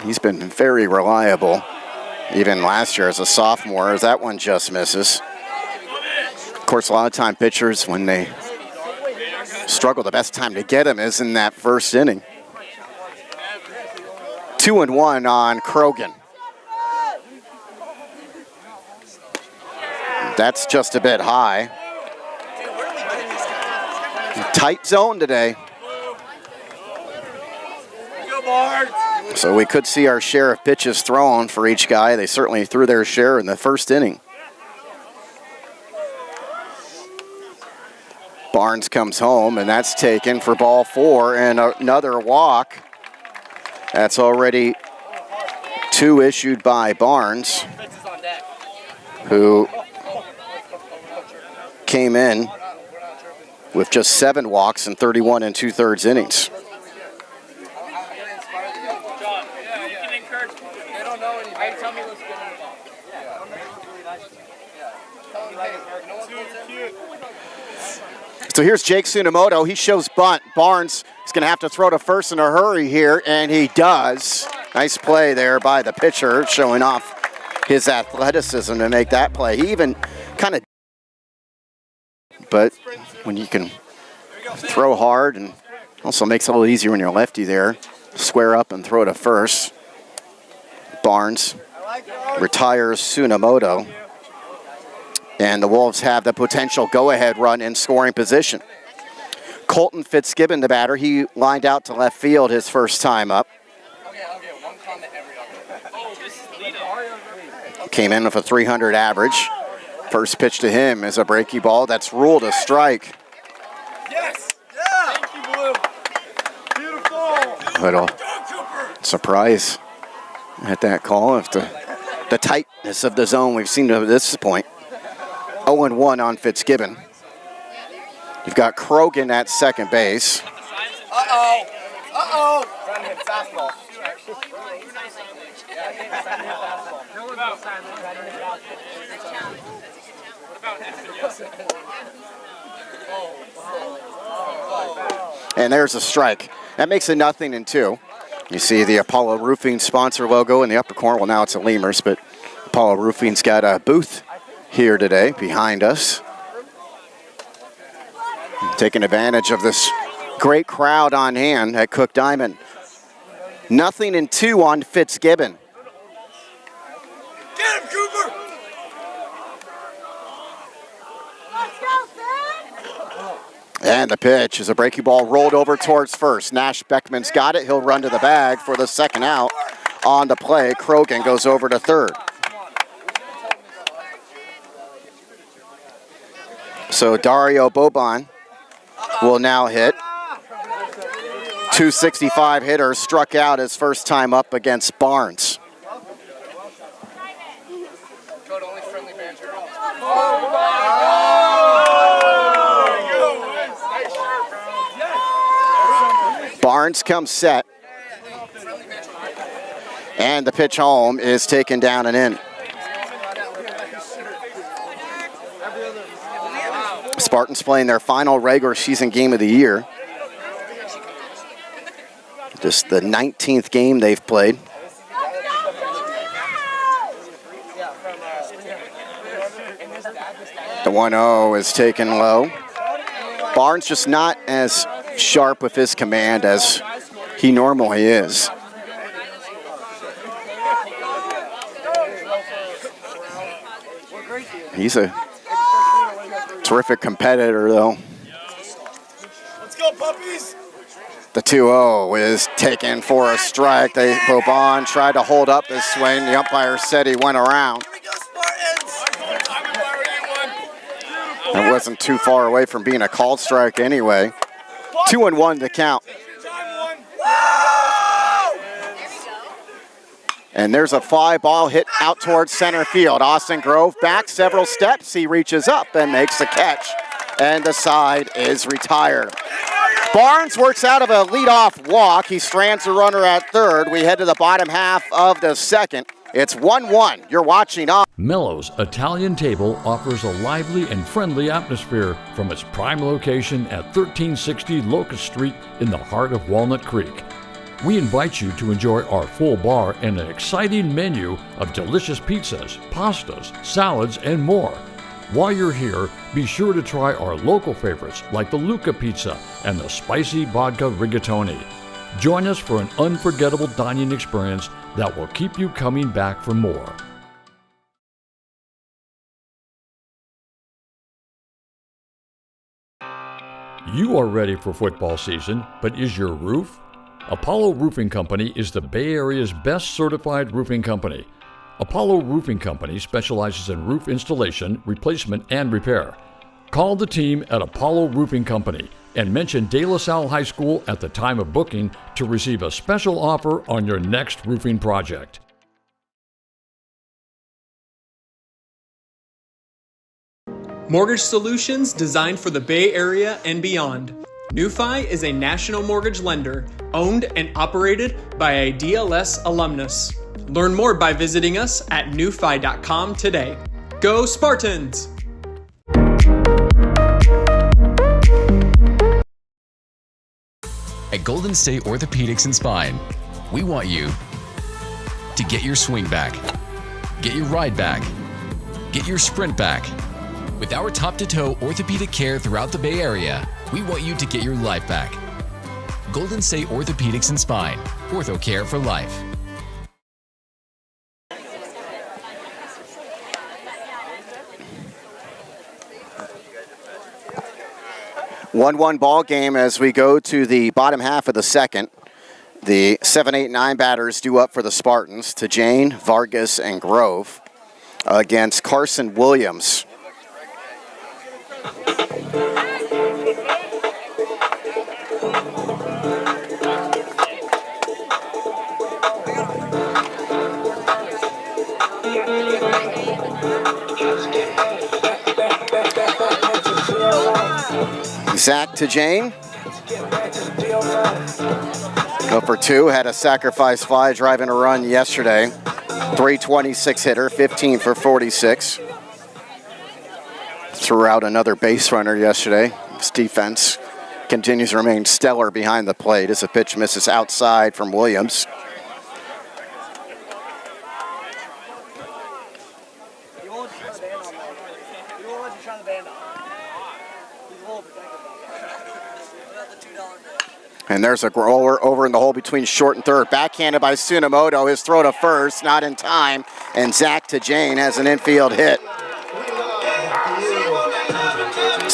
He's been very reliable, even last year as a sophomore, as that one just misses. Of course, a lot of time pitchers, when they struggle, the best time to get him is in that first inning. 2-1 on Krogan. That's just a bit high. Tight zone today. So we could see our share of pitches thrown for each guy. They certainly threw their share in the first inning. Barnes comes home, and that's taken for ball 4, and another walk. That's already 2 issued by Barnes, who came in with just 7 walks in 31 2/3 innings. So here's Jake Tsunomoto. He shows bunt. Barnes is going to have to throw to first in a hurry here, and he does. Nice play there by the pitcher, showing off his athleticism to make that play. He even kind of, but when you can throw hard, and also makes it a little easier when you're lefty there, square up and throw to first. Barnes retires Tsunomoto. And the Wolves have the potential go-ahead run in scoring position. Colton Fitzgibbon, the batter, he lined out to left field his first time up. Came in with a 300 average. First pitch to him is a breaky ball that's ruled a strike. Yes! Yeah! Thank you, Blue. Beautiful! Little surprise at that call of the tightness of the zone we've seen to this point. 0-1 on Fitzgibbon. You've got Krogan at second base. Uh-oh. Uh-oh. And there's a strike. That makes it 0-2. You see the Apollo Roofing sponsor logo in the upper corner. Well, now it's a Lemurs, but Apollo Roofing's got a booth here today behind us. Taking advantage of this great crowd on hand at Cook Diamond. 0-2 on Fitzgibbon. Get him, Cooper! And the pitch is a breaking ball rolled over towards first. Nash Beckman's got it. He'll run to the bag for the second out on the play. Krogan goes over to third. So Dario Boban will now hit. 265 hitter, struck out his first time up against Barnes. Barnes comes set. And the pitch home is taken down and in. Spartans playing their final regular season game of the year. Just the 19th game they've played. The 1-0 is taken low. Barnes just not as sharp with his command as he normally is. He's a terrific competitor, though. Let's go, puppies! The 2-0 is taken for a strike. Boban tried to hold up his swing. The umpire said he went around. It wasn't too far away from being a called strike anyway. 2-1 to count. And there's a fly ball hit out towards center field. Austin Grove back several steps. He reaches up and makes the catch. And the side is retired. Barnes works out of a leadoff walk. He strands the runner at third. We head to the bottom half of the second. It's 1-1. You're watching on. Mello's Italian Table offers a lively and friendly atmosphere from its prime location at 1360 Locust Street in the heart of Walnut Creek. We invite you to enjoy our full bar and an exciting menu of delicious pizzas, pastas, salads, and more. While you're here, be sure to try our local favorites like the Luca Pizza and the Spicy Vodka Rigatoni. Join us for an unforgettable dining experience that will keep you coming back for more. You are ready for football season, but is your roof? Apollo Roofing Company is the Bay Area's best certified roofing company. Apollo Roofing Company specializes in roof installation, replacement, and repair. Call the team at Apollo Roofing Company and mention De La Salle High School at the time of booking to receive a special offer on your next roofing project. Mortgage solutions designed for the Bay Area and beyond. NewFi is a national mortgage lender owned and operated by a DLS alumnus. Learn more by visiting us at newfi.com today. Go Spartans! At Golden State Orthopedics and Spine, we want you to get your swing back, get your ride back, get your sprint back. With our top-to-toe orthopedic care throughout the Bay Area, we want you to get your life back. Golden State Orthopedics and Spine, ortho care for life. One ball game as we go to the bottom half of the second. The 7, 8, 9 batters due up for the Spartans to Jane, Vargas, and Grove against Carson Williams. Zach to Jane. Go for two, had a sacrifice fly driving a run yesterday. 326 hitter, 15 for 46. Threw out another base runner yesterday. His defense continues to remain stellar behind the plate as the pitch misses outside from Williams. And there's a roller over in the hole between short and third. Backhanded by Tsunemoto. His throw to first, not in time. And Zach to Jane has an infield hit.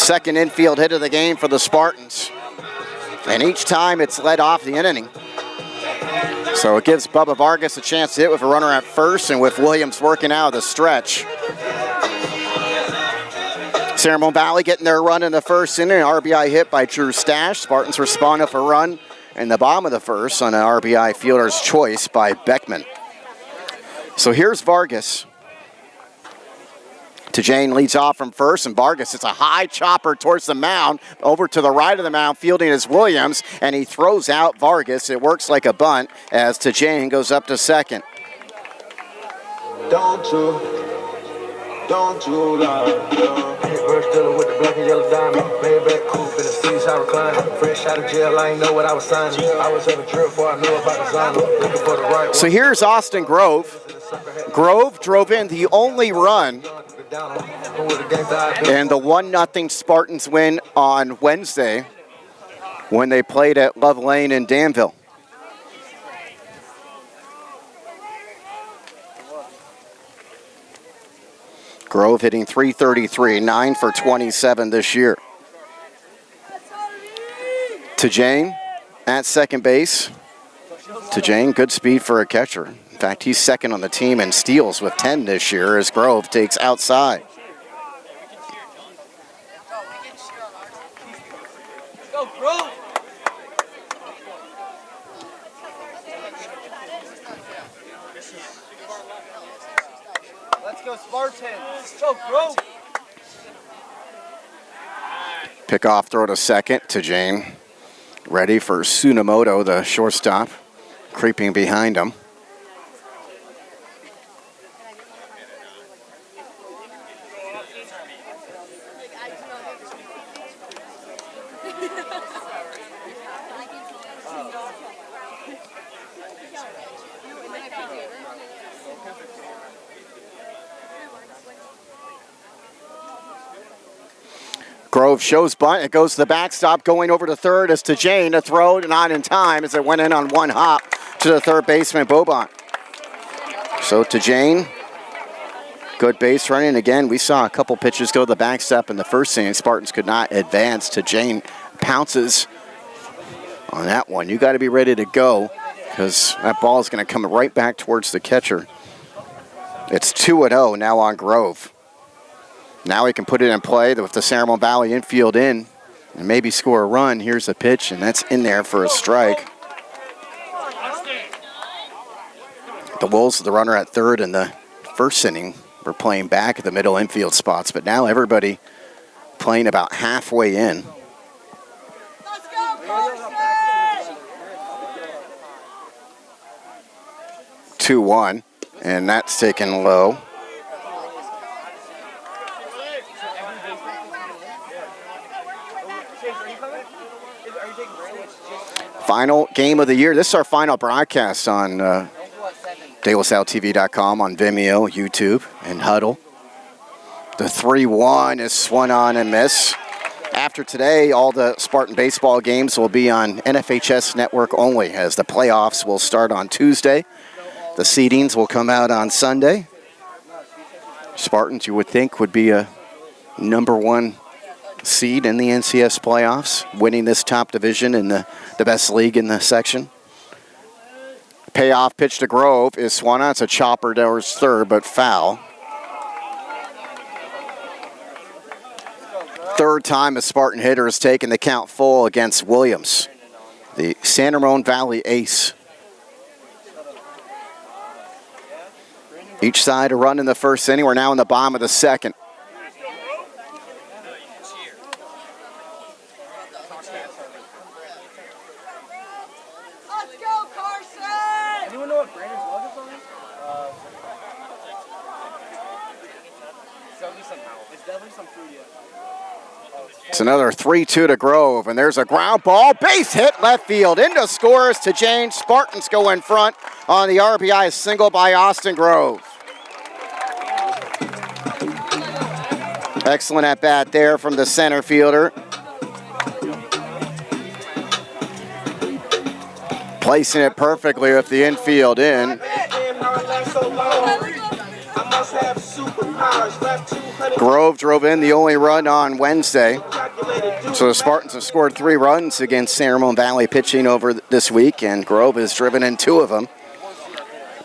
Second infield hit of the game for the Spartans. And each time it's led off the inning. So it gives Bubba Vargas a chance to hit with a runner at first, and with Williams working out of the stretch. Ramon Valley getting their run in the first inning, an RBI hit by Drew Stash. Spartans respond with a run in the bottom of the first on an RBI fielder's choice by Beckman. So here's Vargas. Tajane leads off from first, and Vargas, it's a high chopper towards the mound. Over to the right of the mound, fielding is Williams, and he throws out Vargas. It works like a bunt as Tajane goes up to second. Don't you lie. Bird still with the black and yellow diamond. Maybach coupe in the seats I recline. Fresh out of jail, I ain't know what I was signing. I was having a trip before I knew about designer. Looking for the right one. So here's Austin Grove. Grove drove in the only run and the 1-0 Spartans win on Wednesday when they played at Love Lane in Danville. Grove hitting .333, 9 for 27 this year. Tajane at second base. Tajane, good speed for a catcher. In fact, he's second on the team in steals with 10 this year as Grove takes outside. Go, Grove! Let's go, Spartans! Go, Grove! Pickoff throw to second. Tajane ready for Tsunomoto, the shortstop, creeping behind him. Grove shows bunt. It goes to the backstop, going over to third as Tajane. A throw not in time as it went in on one hop to the third baseman, Bobon. So Tajane, good base running. Again, we saw a couple pitches go to the backstop in the first inning. Spartans could not advance. Tajane pounces on that one. You got to be ready to go because that ball is going to come right back towards the catcher. It's 2-0 now on Grove. Now he can put it in play with the Ramon Valley infield in and maybe score a run. Here's the pitch, and that's in there for a strike. The Wolves, the runner at third in the first inning, were playing back at the middle infield spots, but now everybody playing about halfway in. Let's go, Carson! 2-1, and that's taken low. Final game of the year. This is our final broadcast on DeLaSalleTV.com, on Vimeo, YouTube, and Huddle. The 3-1 is swung on and miss. After today, all the Spartan baseball games will be on NFHS Network only, as the playoffs will start on Tuesday. The seedings will come out on Sunday. Spartans, you would think, would be a #1 seed in the NCS playoffs, winning this top division in the best league in the section. Payoff pitch to Grove is swung on. It's a chopper towards third, but foul. Third time a Spartan hitter has taken the count full against Williams, the San Ramon Valley ace. Each side a run in the first inning. We're now in the bottom of the second. Let's go, Carson! Anyone know what Brandon's luggage on? It's definitely some food, yeah. It's another 3-2 to Grove, and there's a ground ball. Base hit left field into scores to Jane. Spartans go in front on the RBI single by Austin Grove. Excellent at bat there from the center fielder. Placing it perfectly with the infield in. I must have superpowers. Left 2 Grove drove in the only run on Wednesday. So the Spartans have scored 3 runs against San Ramon Valley pitching over this week, and Grove has driven in 2 of them.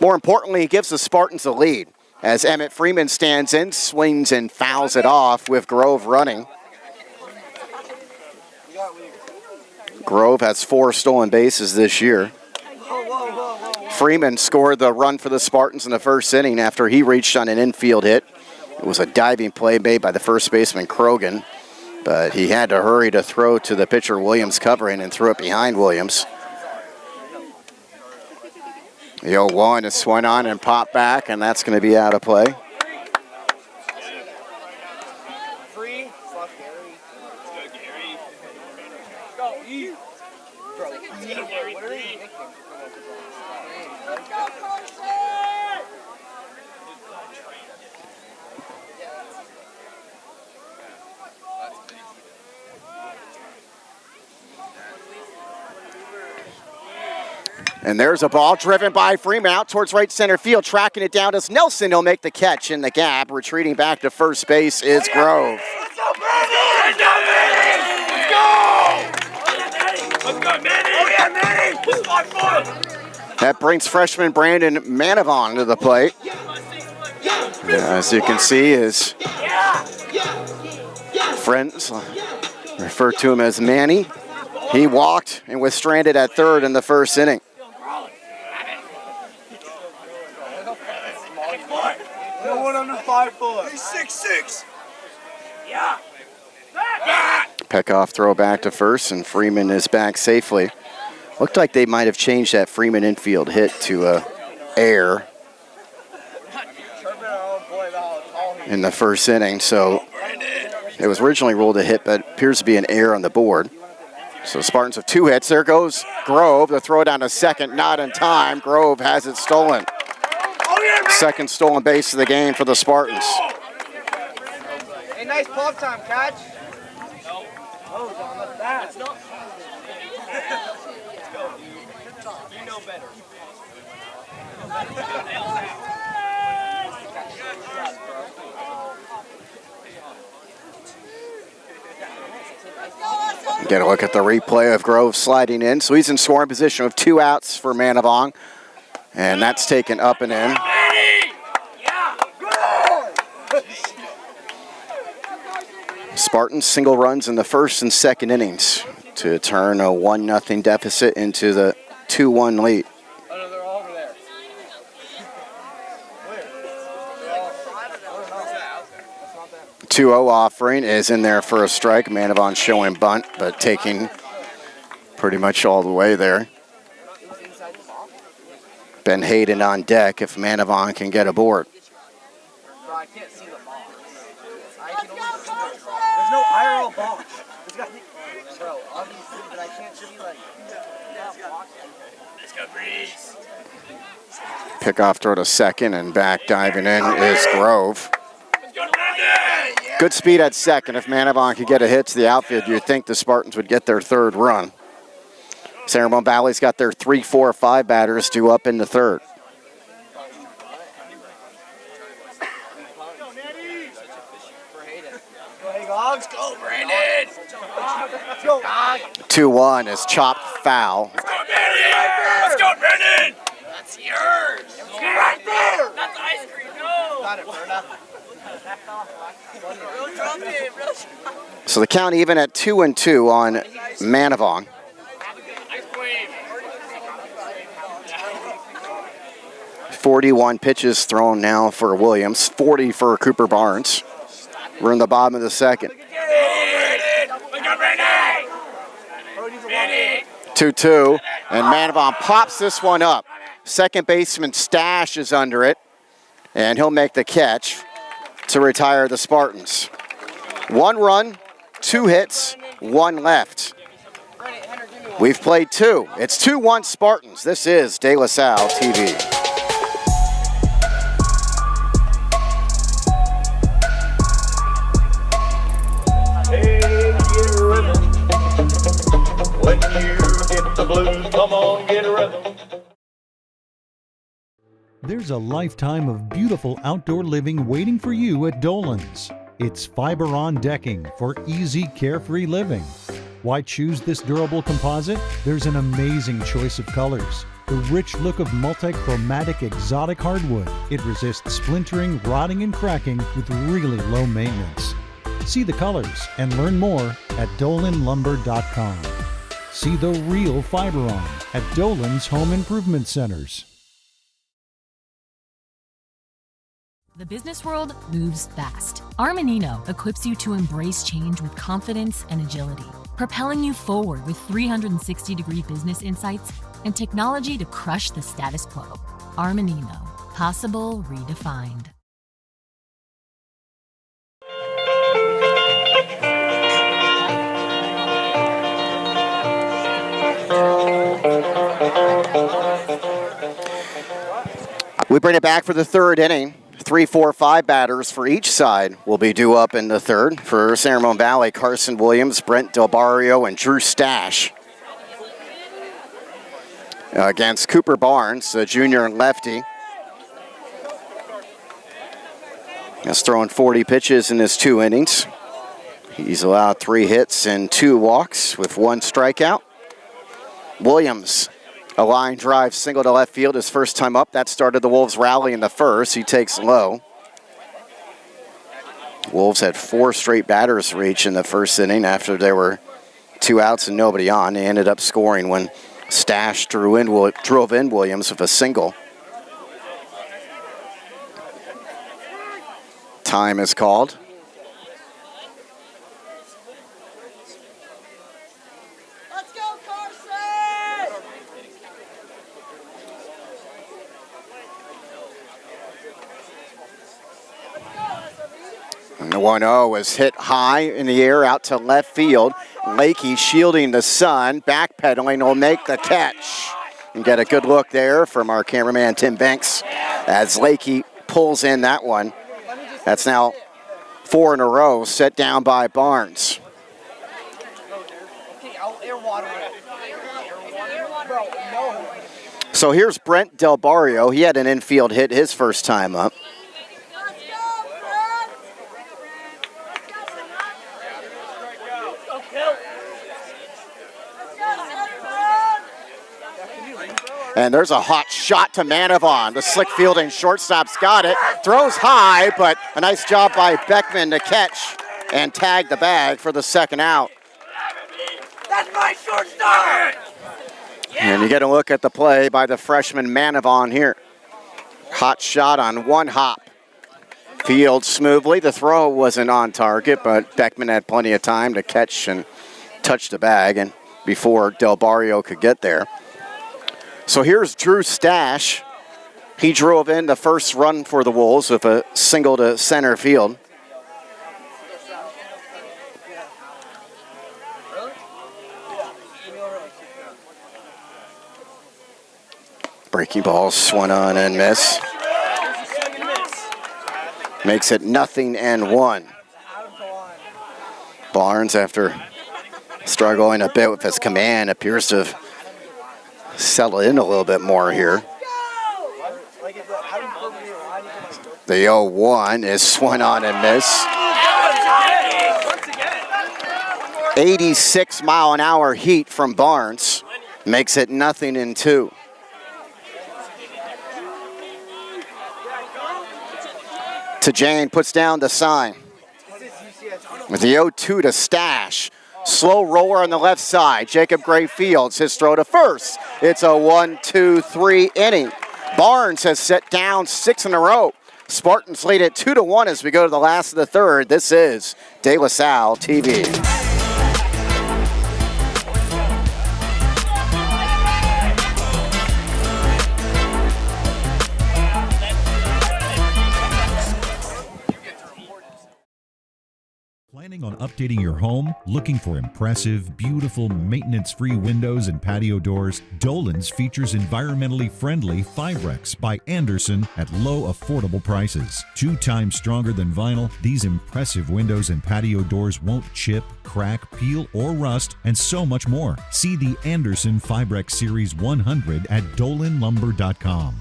More importantly, he gives the Spartans a lead as Emmett Freeman stands in, swings and fouls it off with Grove running. Grove has 4 stolen bases this year. Freeman scored the run for the Spartans in the first inning after he reached on an infield hit. It was a diving play made by the first baseman Krogan, but he had to hurry to throw to the pitcher Williams covering and threw it behind Williams. The 0-1 is swung on and popped back, and that's going to be out of play. And there's a ball driven by Freeman out towards right center field, tracking it down as Nelson. He'll make the catch in the gap. Retreating back to first base is Grove. Let's go, Manny! Let's go! Let's go, Manny! Oh, yeah, Manny! This is my foot! That brings freshman Brandon Manavon to the plate. As you can see, his friends refer to him as Manny. He walked and was stranded at third in the first inning. No one under 5 foot. He's 6'6". Yeah. Peckoff throw back to first, and Freeman is back safely. Looked like they might have changed that Freeman infield hit to air in the first inning. So it was originally ruled a hit, but appears to be an error on the board. So Spartans have 2 hits. There goes Grove. The throw down to second, not in time. Grove has it stolen. Second stolen base of the game for the Spartans. Hey, nice pop time, catch. Oh, John, that's bad. It's not. Let's go. You know better. Get a look at the replay of Grove sliding in. So he's in scoring position with 2 outs for Manavong. And that's taken up and in. Spartans single runs in the first and second innings to turn a 1-0 deficit into the 2-1 lead. 2-0 offering is in there for a strike. Manavon showing bunt, but taking pretty much all the way there. Ben Hayden on deck if Manavon can get aboard. Bro, I can't see the box. There's no IRL box. Bro, obviously, but I can't see like. Let's go, Breeze. Pickoff throw to second, and back diving in is Grove. Good speed at second. If Manavon could get a hit to the outfield, you'd think the Spartans would get their 3rd run. San Ramon Valley's got their 3, 4, 5 batters due up in the 3rd. Let's go, Brandon! Let's go! 2-1 is chopped foul. Let's go, Brandon! Let's go, Brandon! That's yours! Right there! That's ice cream, no! Got it, Berna. So the count even at 2-2 on Manavong. 41 pitches thrown now for Williams, 40 for Cooper Barnes. We're in the bottom of the second. 2-2, and Manavon pops this one up. Second baseman Stash is under it, and he'll make the catch to retire the Spartans. 1 run, 2 hits, 1 left. We've played 2. It's 2-1 Spartans. This is De La Salle TV. When you get the blues, come on, get a rhythm. There's a lifetime of beautiful outdoor living waiting for you at Dolan's. It's Fiberon decking for easy, carefree living. Why choose this durable composite? There's an amazing choice of colors. The rich look of multi-chromatic exotic hardwood. It resists splintering, rotting, and cracking with really low maintenance. See the colors and learn more at dolanlumber.com. See the real Fiberon at Dolan's Home Improvement Centers. The business world moves fast. Armanino equips you to embrace change with confidence and agility, propelling you forward with 360-degree business insights and technology to crush the status quo. Armanino, possible redefined. We bring it back for the third inning. 3, 4, 5 batters for each side will be due up in the third. For San Ramon Valley, Carson Williams, Brent Del Barrio, and Drew Stash. Against Cooper Barnes, a junior and lefty. He's throwing 40 pitches in his 2 innings. He's allowed 3 hits and 2 walks with 1 strikeout. Williams, a line drive single to left field his first time up. That started the Wolves' rally in the first. He takes low. Wolves had 4 straight batters reach in the first inning after there were 2 outs and nobody on. They ended up scoring when Stash drove in Williams with a single. Time is called. And the 1-0 was hit high in the air out to left field. Lakey shielding the sun, backpedaling, will make the catch. And get a good look there from our cameraman Tim Banks as Lakey pulls in that one. That's now 4 in a row, set down by Barnes. So here's Brent Del Barrio. He had an infield hit his first time up. And there's a hot shot to Manavon. The slick fielding shortstop's got it. Throws high, but a nice job by Beckman to catch and tag the bag for the second out. That's my shortstop! And you get a look at the play by the freshman Manavon here. Hot shot on 1 hop. Field smoothly. The throw wasn't on target, but Beckman had plenty of time to catch and touch the bag and before Del Barrio could get there. So here's Drew Stash. He drove in the first run for the Wolves with a single to center field. Breaking ball swung on and miss. Makes it 0-1. Barnes, after struggling a bit with his command, appears to have settled in a little bit more here. The 0-1 is swung on and miss. 86-mile-an-hour heat from Barnes makes it 0-2. To Jane, puts down the sign. With the 0-2 to Stash. Slow roller on the left side. Jacob Gray fields his throw to first. It's a 1-2-3 inning. Barnes has set down 6 in a row. Spartans lead it 2-1 as we go to the last of the third. This is De La Salle TV. Planning on updating your home? Looking for impressive, beautiful, maintenance-free windows and patio doors? Dolan's features environmentally friendly Fibrex by Andersen at low, affordable prices. 2 times stronger than vinyl, these impressive windows and patio doors won't chip, crack, peel, or rust, and so much more. See the Andersen Fibrex Series 100 at dolanlumber.com.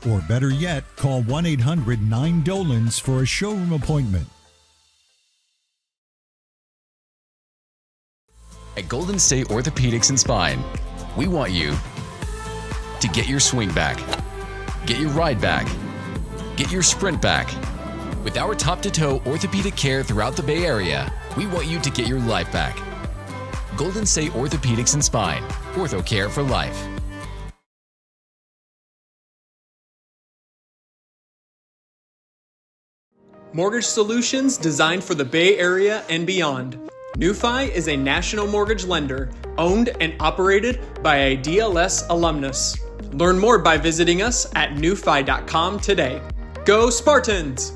Or better yet, call 1-800-9-DOLANS for a showroom appointment. At Golden State Orthopedics and Spine, we want you to get your swing back, get your ride back, get your sprint back. With our top-to-toe orthopedic care throughout the Bay Area, we want you to get your life back. Golden State Orthopedics and Spine, ortho care for life. Mortgage solutions designed for the Bay Area and beyond. NewFi is a national mortgage lender owned and operated by a DLS alumnus. Learn more by visiting us at newfi.com today. Go Spartans!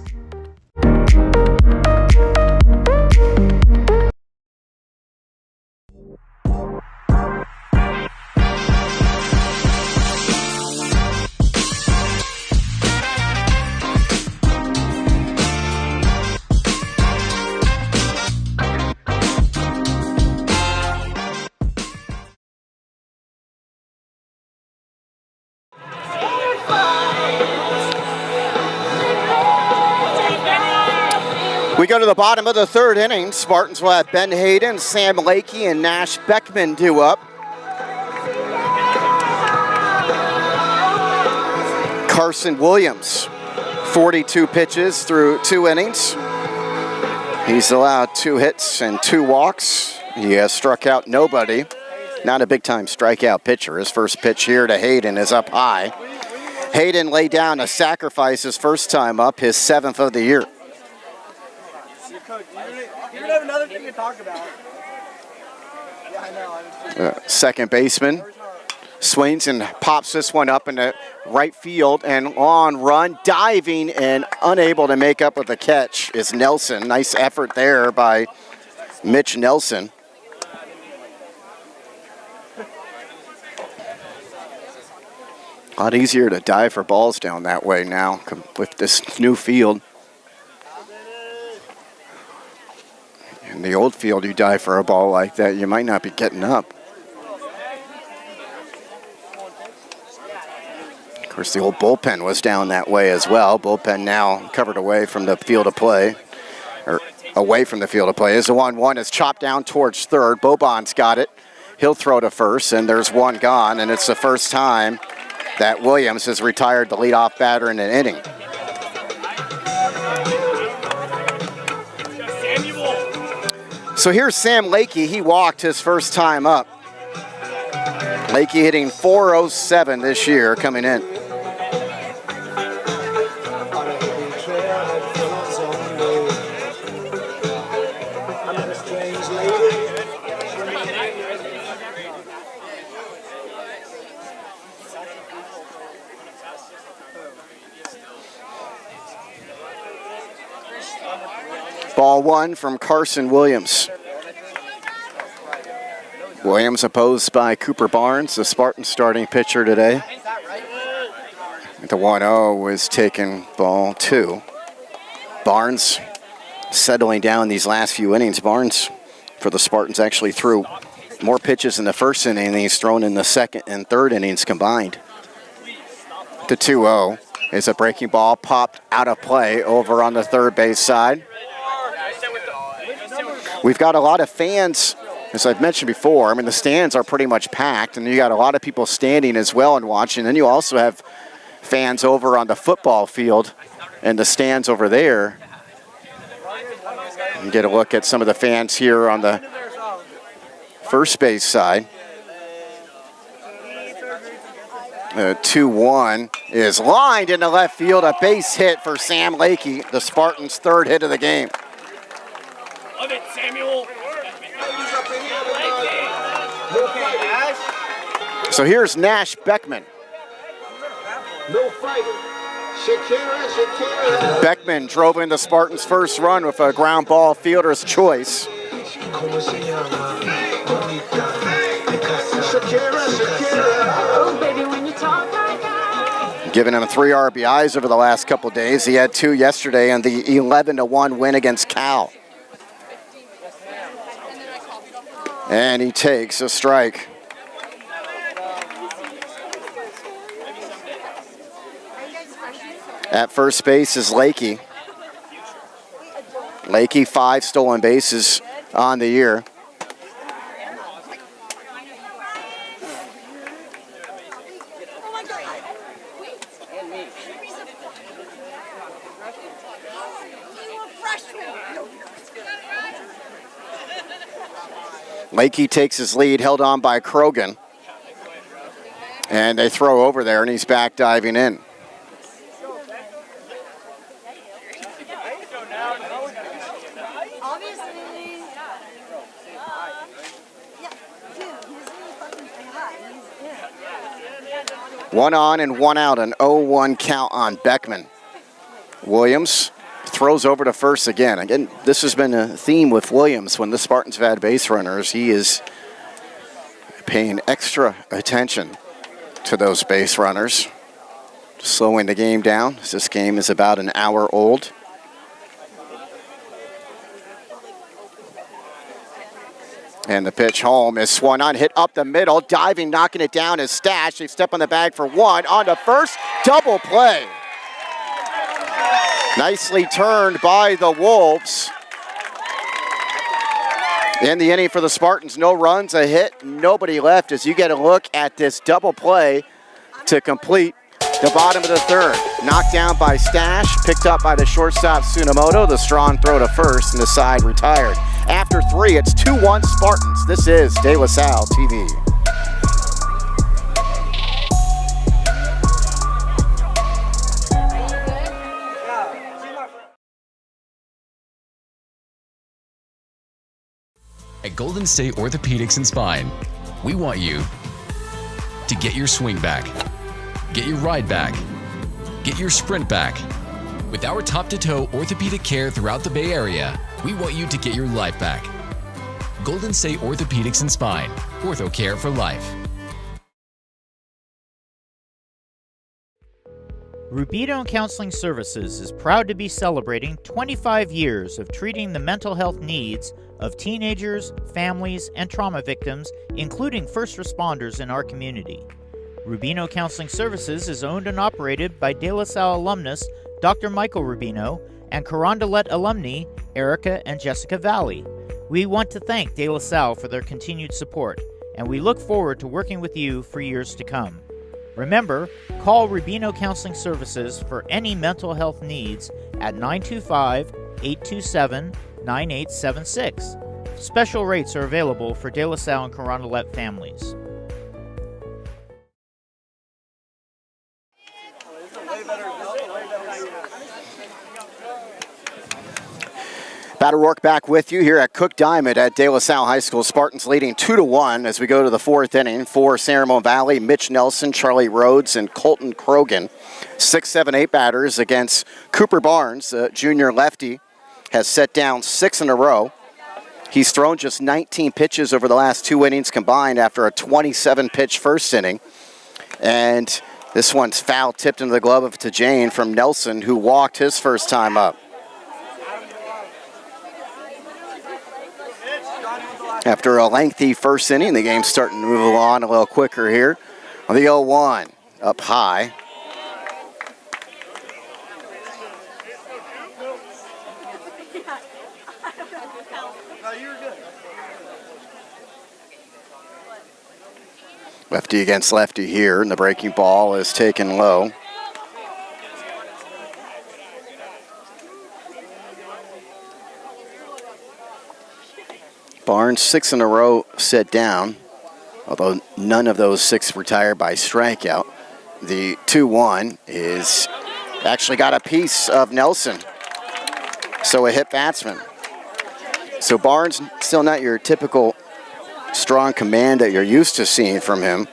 We go to the bottom of the third inning. Spartans will have Ben Hayden, Sam Lakey, and Nash Beckman due up. Carson Williams, 42 pitches through 2 innings. He's allowed 2 hits and 2 walks. He has struck out nobody. Not a big-time strikeout pitcher. His first pitch here to Hayden is up high. Hayden laid down a sacrifice his first time up, his 7th of the year. You're gonna have another thing to talk about. Yeah, I know. Second baseman swings and pops this one up into right field, and on run, diving and unable to make up with the catch is Nelson. Nice effort there by Mitch Nelson. A lot easier to dive for balls down that way now with this new field. In the old field, you dive for a ball like that, you might not be getting up. Of course, the old bullpen was down that way as well. Bullpen now covered away from the field of play, or away from the field of play. Is the 1-1 is chopped down towards third. Bobon's got it. He'll throw to first, and there's one gone, and it's the first time that Williams has retired the leadoff batter in an inning. So here's Sam Lakey. He walked his first time up. Lakey hitting .407 this year coming in. Ball 1 from Carson Williams. Williams opposed by Cooper Barnes, the Spartan starting pitcher today. The 1-0 is taken ball 2. Barnes settling down these last few innings. Barnes for the Spartans actually threw more pitches in the first inning than he's thrown in the second and third innings combined. The 2-0 is a breaking ball popped out of play over on the third base side. We've got a lot of fans, as I've mentioned before. I mean, the stands are pretty much packed, and you got a lot of people standing as well and watching. And you also have fans over on the football field and the stands over there. You get a look at some of the fans here on the first base side. 2-1 is lined into left field. A base hit for Sam Lakey, the Spartans' third hit of the game. Love it, Samuel. So here's Nash Beckman. No fight. Shakira. Beckman drove in the Spartans' first run with a ground ball fielder's choice. Giving him 3 RBIs over the last couple of days. He had 2 yesterday in the 11-1 win against Cal. And he takes a strike. At first base is Lakey. Lakey, 5 stolen bases on the year. Lakey takes his lead, held on by Krogan. And they throw over there, and he's back diving in. One on and one out, an 0-1 count on Beckman. Williams throws over to first again. Again, this has been a theme with Williams when the Spartans have had base runners. He is paying extra attention to those base runners, slowing the game down, as this game is about an hour old. And the pitch home is swung on, hit up the middle, diving, knocking it down is Stash. They step on the bag for one, on to first, double play. Nicely turned by the Wolves. In the inning for the Spartans, no runs, a hit, nobody left as you get a look at this double play to complete the bottom of the third. Knocked down by Stash, picked up by the shortstop Tsunomoto, the strong throw to first, and the side retired. After three, it's 2-1 Spartans. This is De La Salle TV. At Golden State Orthopedics and Spine, we want you to get your swing back, get your ride back, get your sprint back. With our top-to-toe orthopedic care throughout the Bay Area, we want you to get your life back. Golden State Orthopedics and Spine, ortho care for life. Rubino Counseling Services is proud to be celebrating 25 years of treating the mental health needs of teenagers, families, and trauma victims, including first responders in our community. Rubino Counseling Services is owned and operated by De La Salle alumnus Dr. Michael Rubino and Carondelet alumni Erica and Jessica Valley. We want to thank De La Salle for their continued support, and we look forward to working with you for years to come. Remember, call Rubino Counseling Services for any mental health needs at 925-827-9876. Special rates are available for De La Salle and Carondelet families. Pat O'Rourke back with you here at Cook Diamond at De La Salle High School. Spartans leading 2-1 as we go to the fourth inning for San Ramon Valley. Mitch Nelson, Charlie Rhodes, and Colton Krogan. 6, 7, 8 batters against Cooper Barnes. Junior lefty has set down 6 in a row. He's thrown just 19 pitches over the last 2 innings combined after a 27-pitch first inning. And this one's foul tipped into the glove of Tajane from Nelson, who walked his first time up. After a lengthy first inning, the game's starting to move along a little quicker here. On the 0-1, up high. Lefty against lefty here, and the breaking ball is taken low. Barnes, 6 in a row set down, although none of those 6 retired by strikeout. The 2-1 is actually got a piece of Nelson, so a hit batsman. So Barnes, still not your typical strong command that you're used to seeing from him.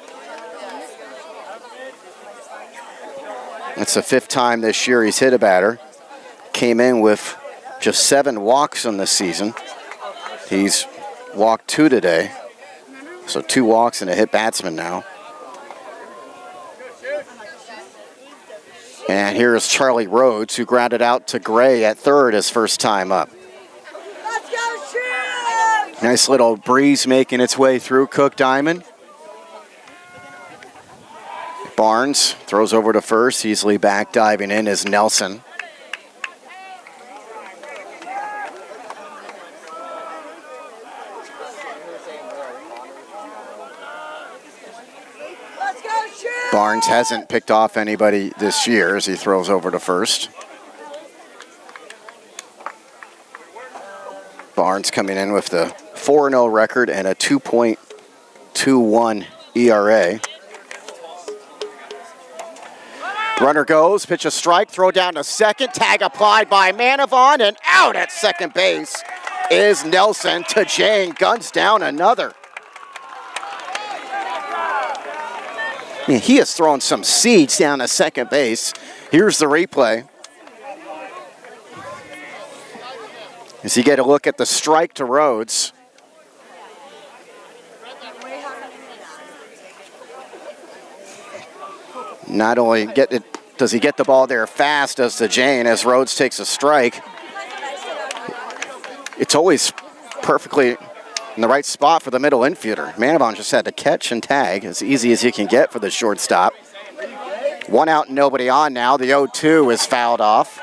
It's the 5th time this year he's hit a batter. Came in with just 7 walks on the season. He's walked 2 today, so 2 walks and a hit batsman now. And here is Charlie Rhodes, who grounded out to Gray at third his first time up. Nice little breeze making its way through Cook Diamond. Barnes throws over to first, easily back diving in is Nelson. Barnes hasn't picked off anybody this year as he throws over to first. Barnes coming in with the 4-0 record and a 2.21 ERA. Runner goes, pitch a strike, throw down to second, tag applied by Manavon, and out at second base is Nelson. Tajane guns down another. He has thrown some seeds down to second base. Here's the replay. As you get a look at the strike to Rhodes. Not only does he get the ball there fast as Tajane as Rhodes takes a strike. It's always perfectly in the right spot for the middle infielder. Manavon just had to catch and tag as easy as you can get for the shortstop. 1 out, nobody on now. The 0-2 is fouled off.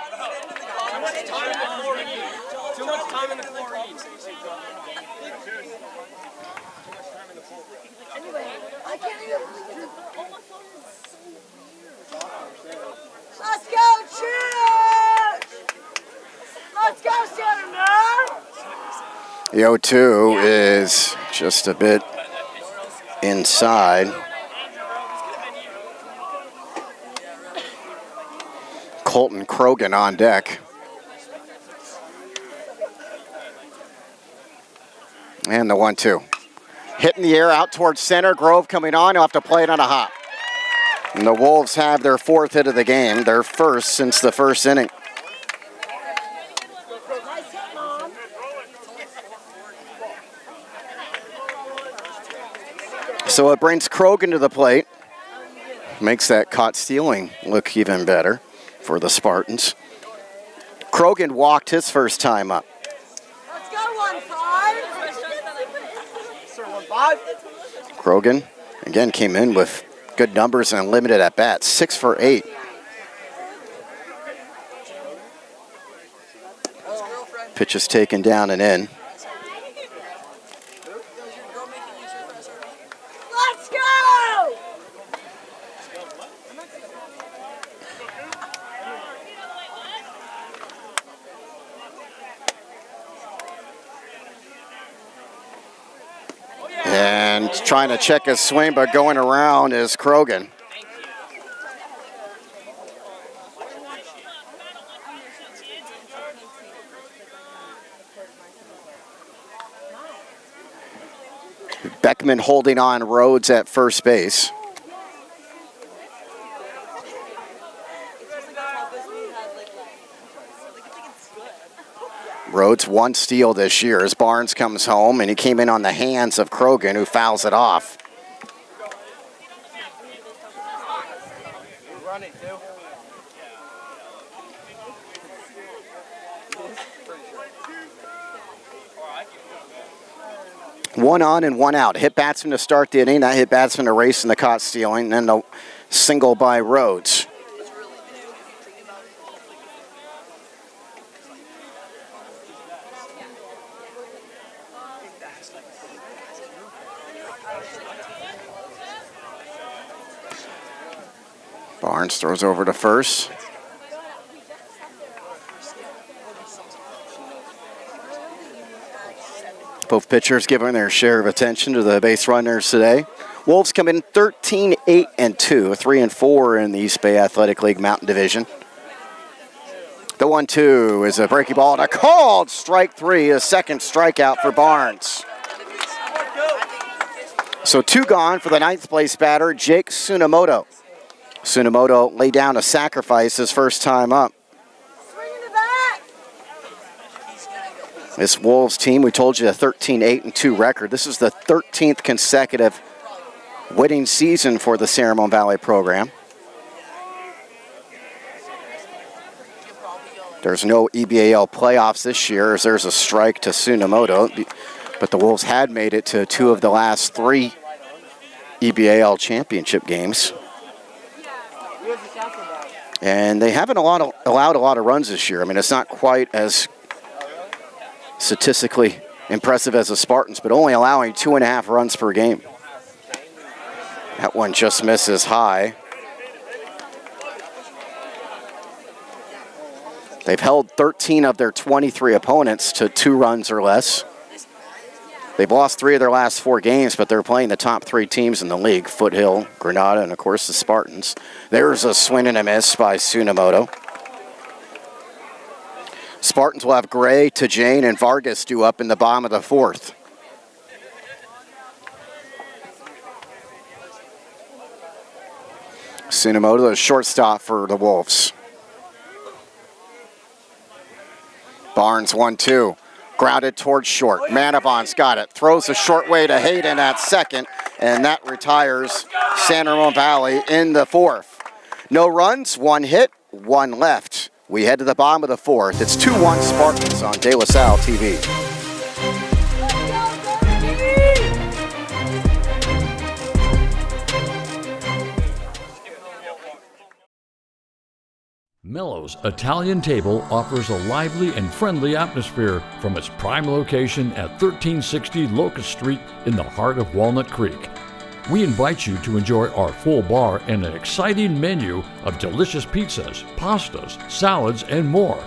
Let's go, Church! Let's go, Senator! The 0-2 is just a bit inside. Colton Krogan on deck. And the 1-2. Hit in the air out towards center. Grove coming on. He'll have to play it on a hop. And the Wolves have their 4th hit of the game, their first since the first inning. So it brings Krogan to the plate. Makes that caught stealing look even better for the Spartans. Krogan walked his first time up. Let's go, 1-5. Sir, 1-5. Krogan, again, came in with good numbers and limited at bats, 6 for 8. Pitch is taken down and in. Let's go! And trying to check his swing, but going around is Krogan. Beckman holding on Rhodes at first base. Rhodes 1 steal this year as Barnes comes home, and he came in on the hands of Krogan, who fouls it off. One on and 1 out. Hit batsman to start the inning. That hit batsman to race in the caught stealing. And then the single by Rhodes. Barnes throws over to first. Both pitchers giving their share of attention to the base runners today. Wolves come in 13-8-2, 3-4 in the East Bay Athletic League Mountain Division. The 1-2 is a breaking ball and a called strike 3, a second strikeout for Barnes. So 2 gone for the 9th place batter, Jake Tsunemoto. Tsunemoto laid down a sacrifice his first time up. This Wolves team, we told you, a 13-8-2 record. This is the 13th consecutive winning season for the Sangamon Valley program. There's no EBAL playoffs this year as there's a strike to Tsunemoto, but the Wolves had made it to 2 of the last 3 EBAL championship games. And they haven't allowed a lot of runs this year. I mean, it's not quite as statistically impressive as the Spartans, but only allowing 2.5 runs per game. That one just misses high. They've held 13 of their 23 opponents to 2 runs or less. They've lost 3 of their last 4 games, but they're playing the top 3 teams in the league, Foothill, Granada, and of course the Spartans. There's a swing and a miss by Tsunomoto. Spartans will have Gray, Tajane, and Vargas due up in the bottom of the 4th. Tsunomoto, the shortstop for the Wolves. Barnes 1-2. Grounded towards short. Manavon's got it. Throws a short way to Hayden at second, and that retires San Ramon Valley in the 4th. No runs, 1 hit, 1 left. We head to the bottom of the 4th. It's 2-1 Spartans on De La Salle TV. Mello's Italian Table offers a lively and friendly atmosphere from its prime location at 1360 Locust Street in the heart of Walnut Creek. We invite you to enjoy our full bar and an exciting menu of delicious pizzas, pastas, salads, and more.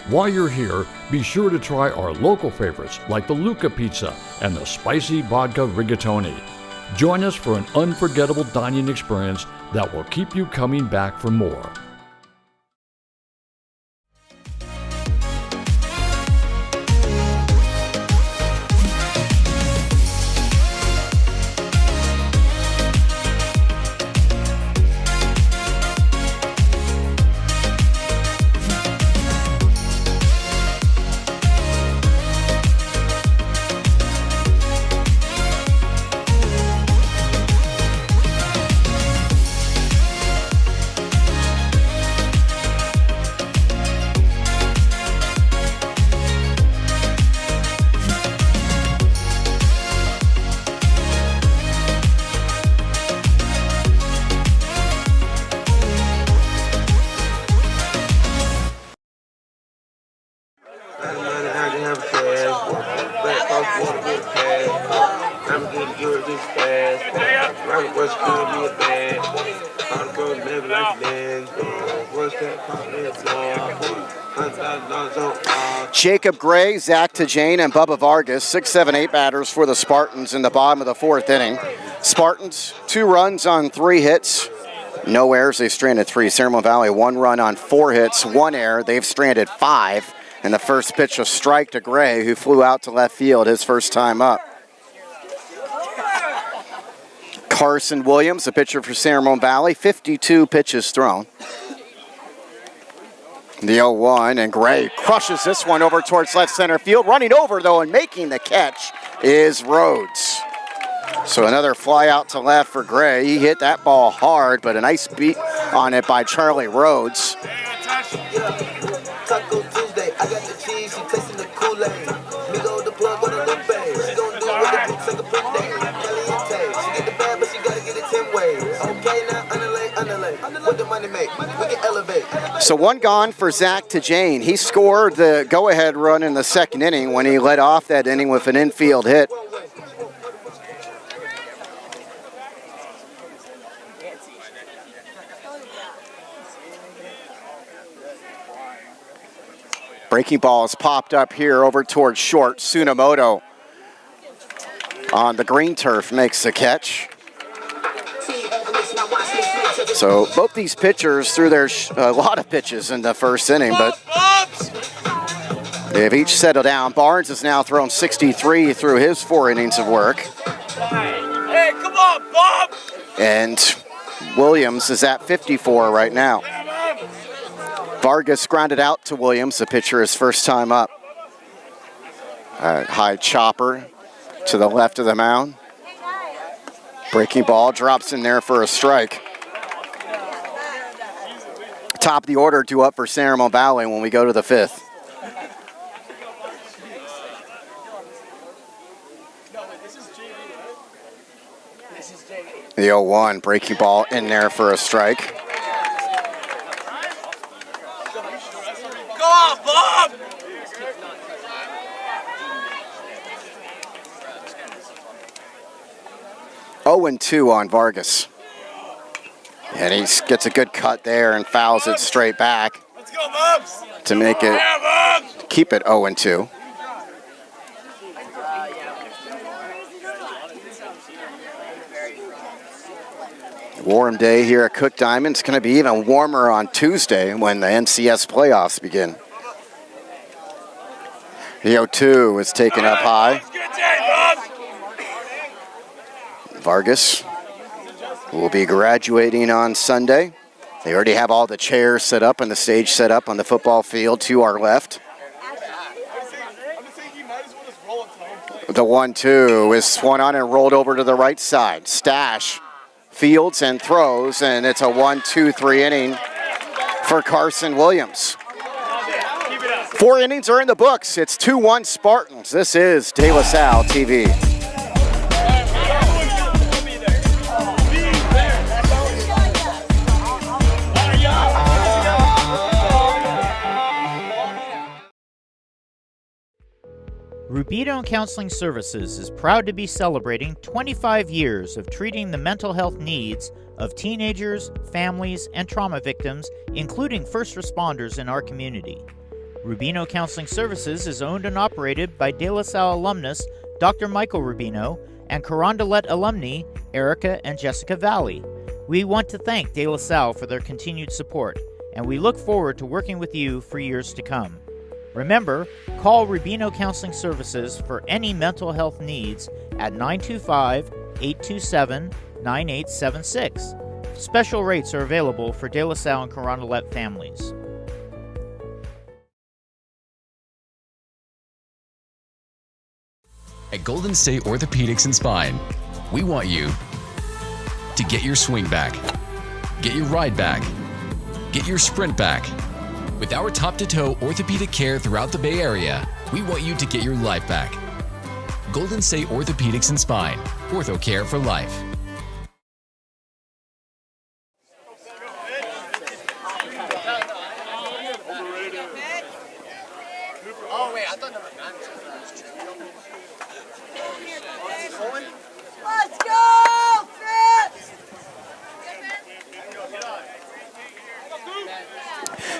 While you're here, be sure to try our local favorites like the Luca Pizza and the spicy vodka rigatoni. Join us for an unforgettable dining experience that will keep you coming back for more. Jacob Gray, Zach Tajane, and Bubba Vargas, 6, 7, 8 batters for the Spartans in the bottom of the 4th inning. Spartans, 2 runs on 3 hits, no errors. They've stranded 3. San Ramon Valley, 1 run on 4 hits, 1 error. They've stranded 5. And the first pitch, a strike to Gray, who flew out to left field his first time up. Carson Williams, a pitcher for San Ramon Valley, 52 pitches thrown. The 0-1, and Gray crushes this one over towards left center field. Running over, though, and making the catch is Rhodes. So another fly out to left for Gray. He hit that ball hard, but a nice beat on it by Charlie Rhodes. Taco Tuesday, I got the cheese, she tasting the Kool-Aid. Migo the plug on the Lupe, she gon' do it with the boots like a birthday. Caliente, she get the bad, but she gotta get it 10 ways. Okay, now underlay, what the money make? We can elevate. So 1 gone for Zach Tajane. He scored the go-ahead run in the 2nd inning when he led off that inning with an infield hit. Breaking ball is popped up here over towards short. Tsunomoto on the green turf makes the catch. So both these pitchers threw their a lot of pitches in the 1st inning, but they've each settled down. Barnes has now thrown 63 through his 4 innings of work. Hey, come on, Bob! And Williams is at 54 right now. Vargas grounded out to Williams, the pitcher, his first time up. High chopper to the left of the mound. Breaking ball drops in there for a strike. Top of the order due up for San Ramon Valley when we go to the 5th. The 0-1, breaking ball in there for a strike. Go on, Bob! 0-2 on Vargas. And he gets a good cut there and fouls it straight back. to make it, keep it 0-2. Warm day here at Cook Diamond. It's going to be even warmer on Tuesday when the NCS playoffs begin. The 0-2 is taken up high. Vargas will be graduating on Sunday. They already have all the chairs set up and the stage set up on the football field to our left. The 1-2 is swung on and rolled over to the right side. Stash fields and throws, and it's a 1-2-3 inning for Carson Williams. 4 innings are in the books. It's 2-1 Spartans. This is De La Salle TV. Rubino Counseling Services is proud to be celebrating 25 years of treating the mental health needs of teenagers, families, and trauma victims, including first responders in our community. Rubino Counseling Services is owned and operated by De La Salle alumnus Dr. Michael Rubino and Carondelet alumni Erica and Jessica Valley. We want to thank De La Salle for their continued support, and we look forward to working with you for years to come. Remember, call Rubino Counseling Services for any mental health needs at 925-827-9876. Special rates are available for De La Salle and Carondelet families. At Golden State Orthopedics and Spine, we want you to get your swing back, get your ride back, get your sprint back. With our top-to-toe orthopedic care throughout the Bay Area, we want you to get your life back. Golden State Orthopedics and Spine, ortho care for life. Oh, wait, I thought number 9 was Let's go, Fitz!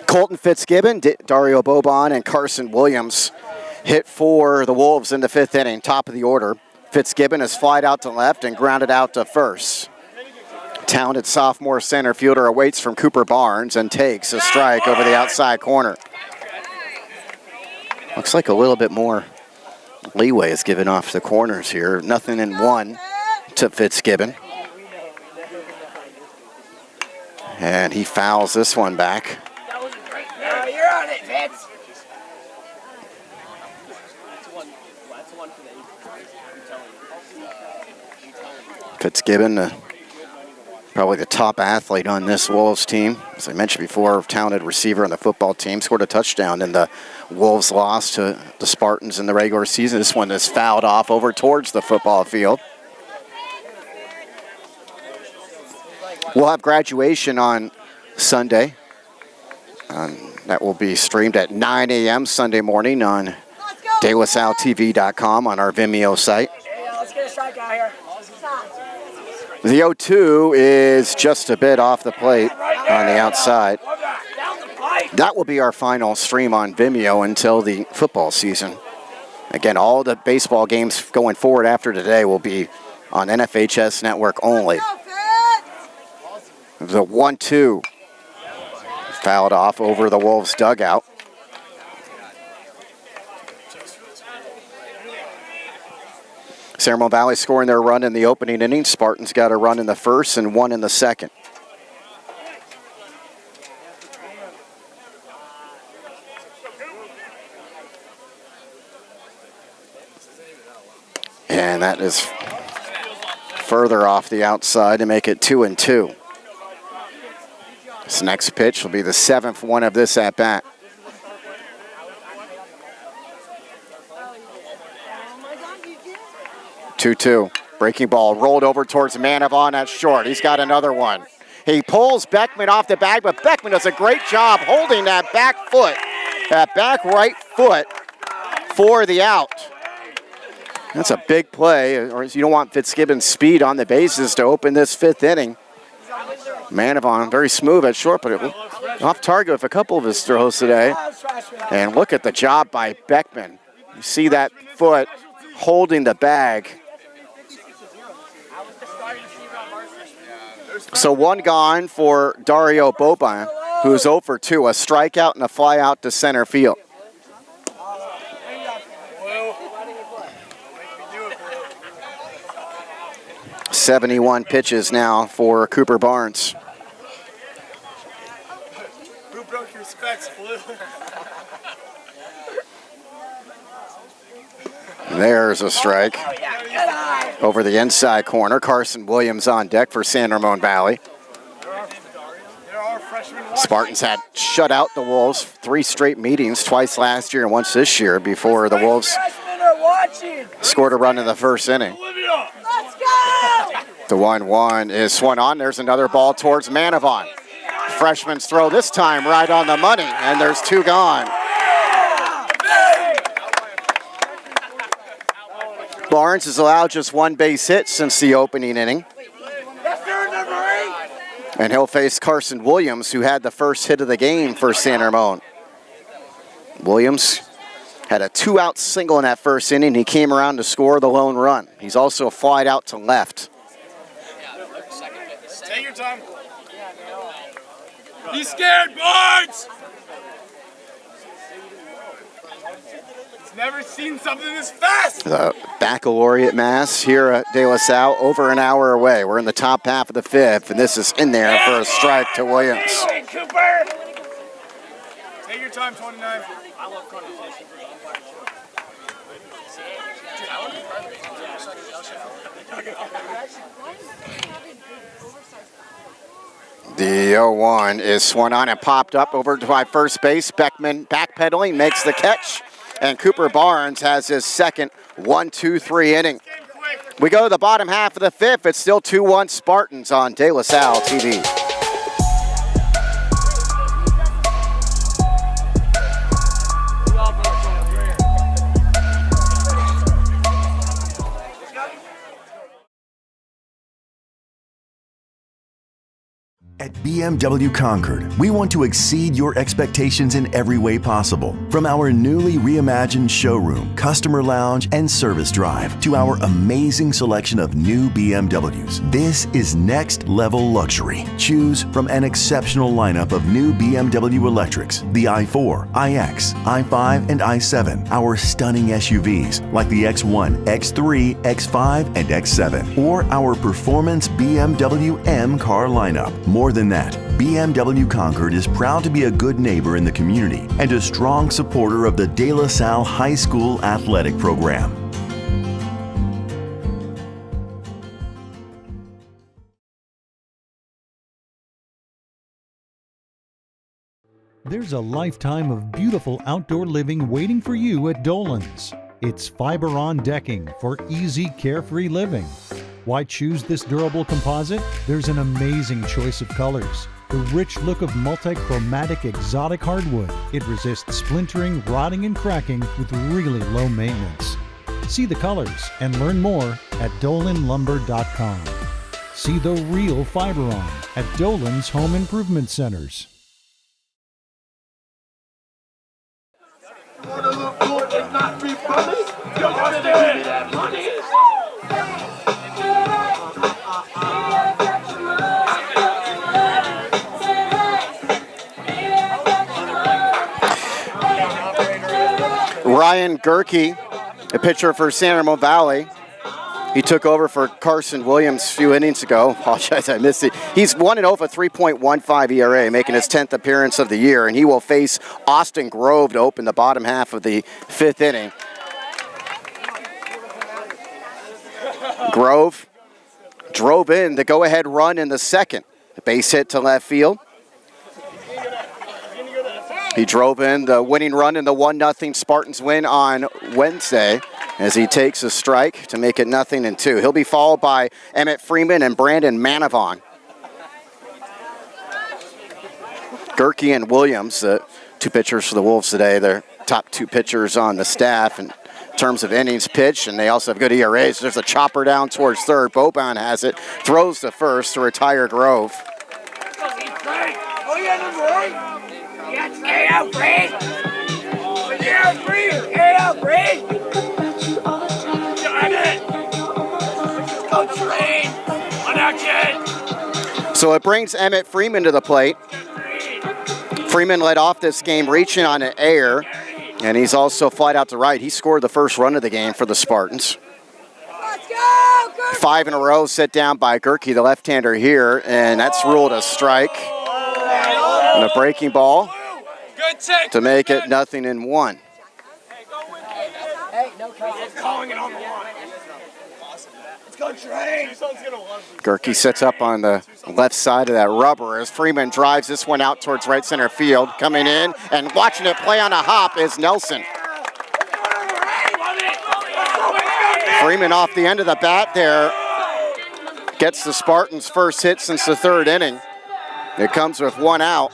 Colton Fitzgibbon, Dario Boban, and Carson Williams hit for the Wolves in the 5th inning, top of the order. Fitzgibbon is flied out to left and grounded out to first. Talented sophomore center fielder awaits from Cooper Barnes and takes a strike over the outside corner. Looks like a little bit more leeway is given off the corners here. 0-1 to Fitzgibbon. And he fouls this one back. You're on it, Fitz. Fitzgibbon, probably the top athlete on this Wolves team. As I mentioned before, talented receiver on the football team. Scored a touchdown in the Wolves' loss to the Spartans in the regular season. This one is fouled off over towards the football field. We'll have graduation on Sunday. That will be streamed at 9 a.m. Sunday morning on DeLaSalleTV.com on our Vimeo site. Let's get a strike out here. The 0-2 is just a bit off the plate on the outside. That will be our final stream on Vimeo until the football season. Again, all the baseball games going forward after today will be on NFHS Network only. The 1-2 fouled off over the Wolves' dugout. Ceremony Valley scoring their run in the opening inning. Spartans got a run in the first and one in the second. And that is further off the outside to make it 2-2. This next pitch will be the 7th one of this at-bat. Two. Breaking ball rolled over towards Manavon at short. He's got another one. He pulls Beckman off the bag, but Beckman does a great job holding that back foot, that back right foot for the out. That's a big play, or you don't want Fitzgibbon's speed on the bases to open this 5th inning. Manavon, very smooth at short, but off target with a couple of his throws today. And look at the job by Beckman. You see that foot holding the bag. So one gone for Dario Boban, who's 0 for 2, a strikeout and a fly out to center field. .71 pitches now for Cooper Barnes. Who broke your specs, Blue? There's a strike. Over the inside corner, Carson Williams on deck for San Ramon Valley. Spartans had shut out the Wolves 3 straight meetings, twice last year and once this year, before the Wolves scored a run in the first inning. The 1-1 is swung on. There's another ball towards Manavon. Freshman's throw this time right on the money, and there's 2 gone. Barnes has allowed just 1 base hit since the opening inning. And he'll face Carson Williams, who had the first hit of the game for San Ramon. Williams had a 2-out single in that first inning. He came around to score the lone run. He's also flied out to left. Take your time. Be scared, Barnes! He's never seen something this fast! The baccalaureate mass here at De La Salle, over an hour away. We're in the top half of the 5th, and this is in there for a strike to Williams. Cooper! Take your time, 29. I love conversation. The 0-1 is swung on and popped up over to my first base. Beckman backpedaling, makes the catch, and Cooper Barnes has his second 1-2-3 inning. We go to the bottom half of the 5th. It's still 2-1 Spartans on De La Salle TV. At BMW Concord, we want to exceed your expectations in every way possible. From our newly reimagined showroom, customer lounge, and service drive to our amazing selection of new BMWs, this is next level luxury. Choose from an exceptional lineup of new BMW electrics, the i4, iX, i5, and i7, our stunning SUVs like the X1, X3, X5, and X7, or our performance BMW M car lineup. More than that, BMW Concord is proud to be a good neighbor in the community and a strong supporter of the De La Salle High School athletic program. There's a lifetime of beautiful outdoor living waiting for you at Dolan's. It's fiber-on decking for easy, carefree living. Why choose this durable composite? There's an amazing choice of colors. The rich look of multi-chromatic exotic hardwood. It resists splintering, rotting, and cracking with really low maintenance. See the colors and learn more at dolanlumber.com. See the real fiber-on at Dolan's Home Improvement Centers. Wanna look good and not be funny? You must give me that money. Ryan Gerke, a pitcher for San Ramon Valley. He took over for Carson Williams a few innings ago. Apologize, I missed it. He's 1-0 for 3.15 ERA, making his 10th appearance of the year, and he will face Austin Grove to open the bottom half of the 5th inning. Grove drove in the go-ahead run in the second. The base hit to left field. He drove in the winning run in the 1-0 Spartans win on Wednesday as he takes a strike to make it 0-2. He'll be followed by Emmett Freeman and Brandon Manavon. Gerke and Williams, the 2 pitchers for the Wolves today, they're top 2 pitchers on the staff in terms of innings pitched, and they also have good ERAs. There's a chopper down towards third. Boban has it, throws to first to retire Grove. Oh, yeah, number 8. Yes, AL Green. AL Green. AL Green. Go train. On action. So it brings Emmett Freeman to the plate. Freeman led off this game reaching on an air, and he's also flied out to right. He scored the first run of the game for the Spartans. 5 in a row set down by Gerke, the left-hander here, and that's ruled a strike. And a breaking ball to make it 0-1. Gerke sets up on the left side of that rubber as Freeman drives this one out towards right center field. Coming in and watching it play on a hop is Nelson. Freeman off the end of the bat there gets the Spartans' first hit since the 3rd inning. It comes with 1 out.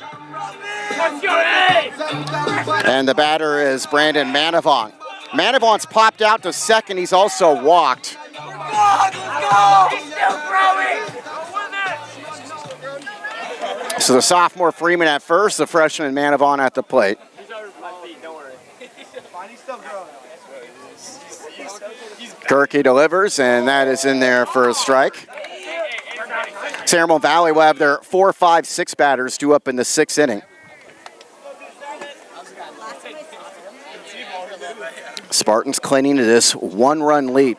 And the batter is Brandon Manavon. Manavon's popped out to second. He's also walked. So the sophomore Freeman at first, the freshman Manavon at the plate. Gerke delivers, and that is in there for a strike. Ramon Valley will have their 4, 5, 6 batters due up in the 6th inning. Spartans clinging to this 1-run lead.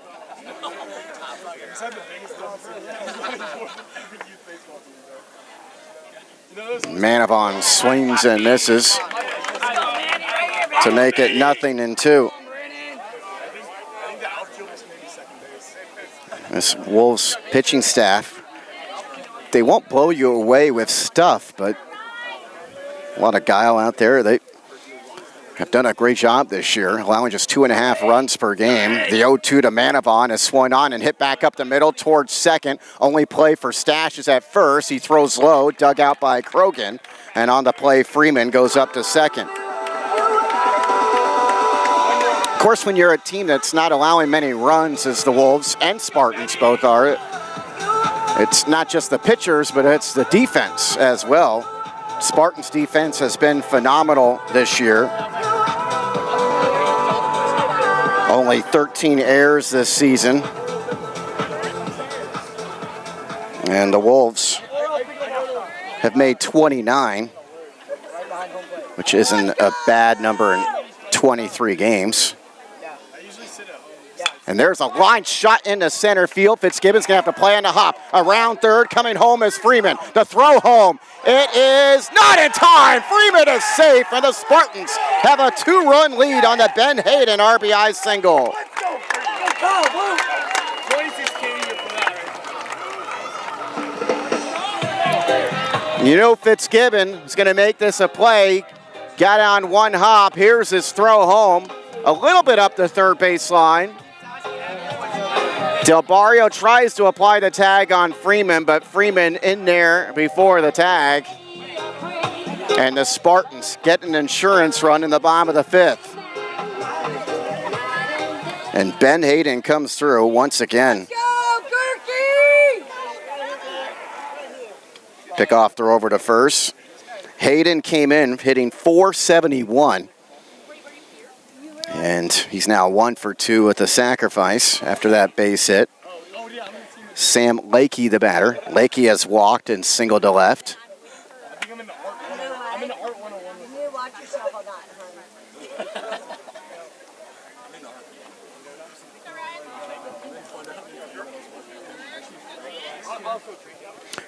Manavon swings and misses to make it 0-2. This Wolves pitching staff, they won't blow you away with stuff, but a lot of guile out there. They have done a great job this year, allowing just 2.5 runs per game. The 0-2 to Manavon is swung on and hit back up the middle towards second. Only play for Stash is at first. He throws low, dug out by Krogan. And on the play, Freeman goes up to second. Of course, when you're a team that's not allowing many runs, as the Wolves and Spartans both are, it's not just the pitchers, but it's the defense as well. Spartans' defense has been phenomenal this year. Only 13 errors this season. And the Wolves have made 29, which isn't a bad number in 23 games. And there's a line shot into center field. Fitzgibbon's going to have to play on the hop. Around third, coming home is Freeman. The throw home. It is not in time. Freeman is safe, and the Spartans have a 2-run lead on the Ben Hayden RBI single. You know Fitzgibbon is going to make this a play. Got on 1 hop. Here's his throw home. A little bit up the third baseline. Del Barrio tries to apply the tag on Freeman, but Freeman in there before the tag. And the Spartans get an insurance run in the bottom of the 5th. And Ben Hayden comes through once again. Pickoff throw over to first. Hayden came in hitting .471. And he's now 1 for 2 with a sacrifice after that base hit. Sam Lakey, the batter. Lakey has walked and singled to left.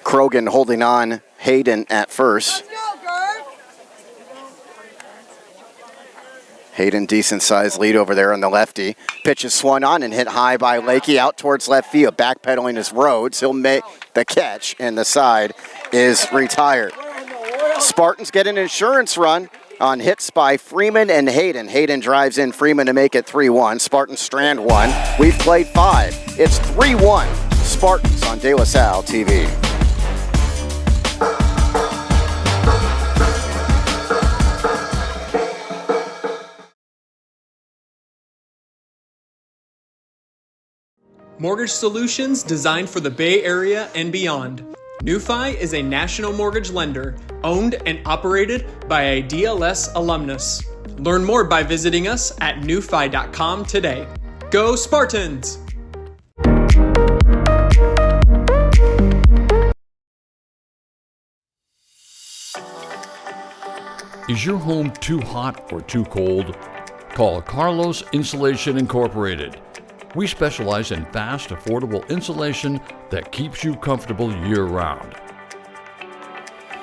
Krogan holding on Hayden at first. Hayden, decent-sized lead over there on the lefty. Pitch is swung on and hit high by Lakey out towards left field, backpedaling his Rhodes. He'll make the catch, and the side is retired. Spartans get an insurance run on hits by Freeman and Hayden. Hayden drives in Freeman to make it 3-1. Spartans strand 1. We've played 5. It's 3-1. Spartans on De La Salle TV. Mortgage solutions designed for the Bay Area and beyond. NewFi is a national mortgage lender owned and operated by a DLS alumnus. Learn more by visiting us at newfi.com today. Go Spartans! Is your home too hot or too cold? Call Carlos Insulation Incorporated. We specialize in fast, affordable insulation that keeps you comfortable year-round.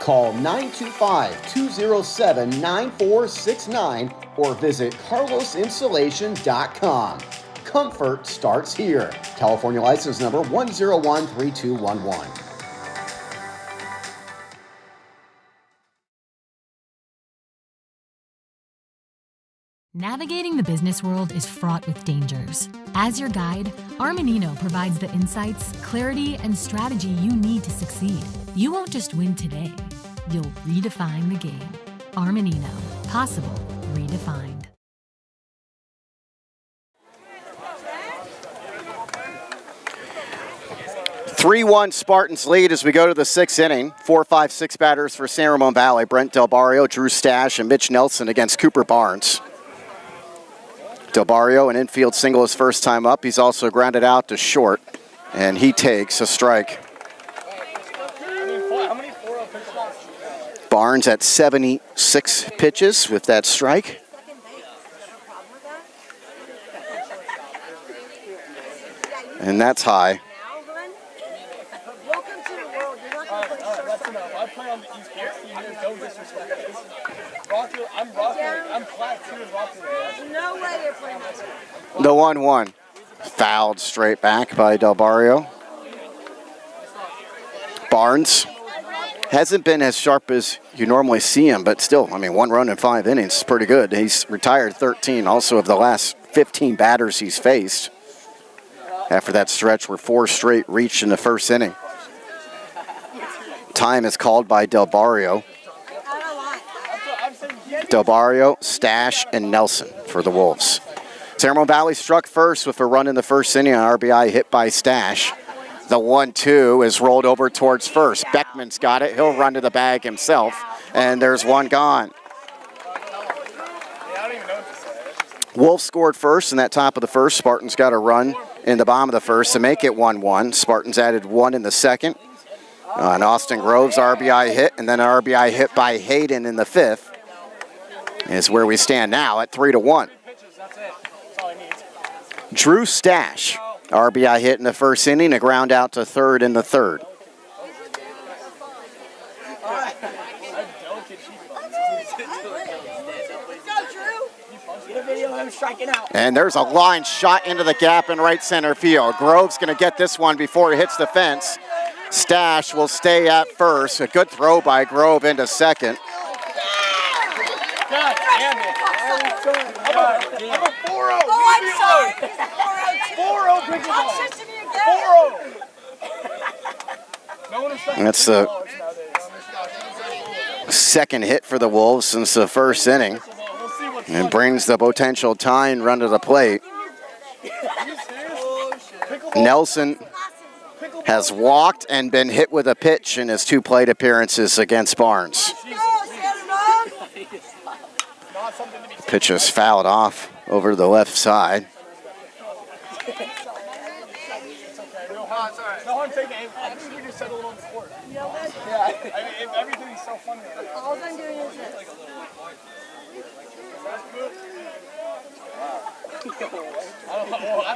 Call 925-207-9469 or visit carlosinsulation.com. Comfort starts here. California license number 1013211. Navigating the business world is fraught with dangers. As your guide, Armanino provides the insights, clarity, and strategy you need to succeed. You won't just win today, you'll redefine the game. Armanino. Possible. Redefined. (3-1) Spartans lead as we go to the sixth inning. 4, 5, 6 batters for San Ramon Valley. Brent Del Barrio, Drew Stash, and Mitch Nelson against Cooper Barnes. Del Barrio, an infield single his first time up. He's also grounded out to short, and he takes a strike. Barnes at 76 pitches with that strike. And that's high. The 1-1. Fouled straight back by Del Barrio. Barnes hasn't been as sharp as you normally see him, but still, I mean, 1 run in 5 innings is pretty good. He's retired 13 also of the last 15 batters he's faced after that stretch where 4 straight reached in the first inning. Time is called by Del Barrio. Del Barrio, Stash, and Nelson for the Wolves. San Ramon Valley struck first with a run in the first inning, an RBI hit by Stash. The 1-2 is rolled over towards first. Beckman's got it. He'll run to the bag himself, and there's one gone. Wolves scored first in that top of the first. Spartans got a run in the bottom of the first to make it 1-1. Spartans added 1 in the second. An Austin Groves RBI hit, and then an RBI hit by Hayden in the fifth is where we stand now at 3-1. Drew Stash, RBI hit in the first inning, a ground out to third in the third. And there's a line shot into the gap in right center field. Grove's going to get this one before it hits the fence. Stash will stay at first. A good throw by Grove into second. God damn it. I'm a 4-0. Oh, I'm sorry. 4-0 pickleball. 4-0. That's the second hit for the Wolves since the first inning. And brings the potential tying run to the plate. Nelson has walked and been hit with a pitch in his 2 plate appearances against Barnes. Pitch is fouled off over the left side. No, I'm taking it. I think we just said a little before. Yeah, I mean, everything's so funny. All I'm doing is this.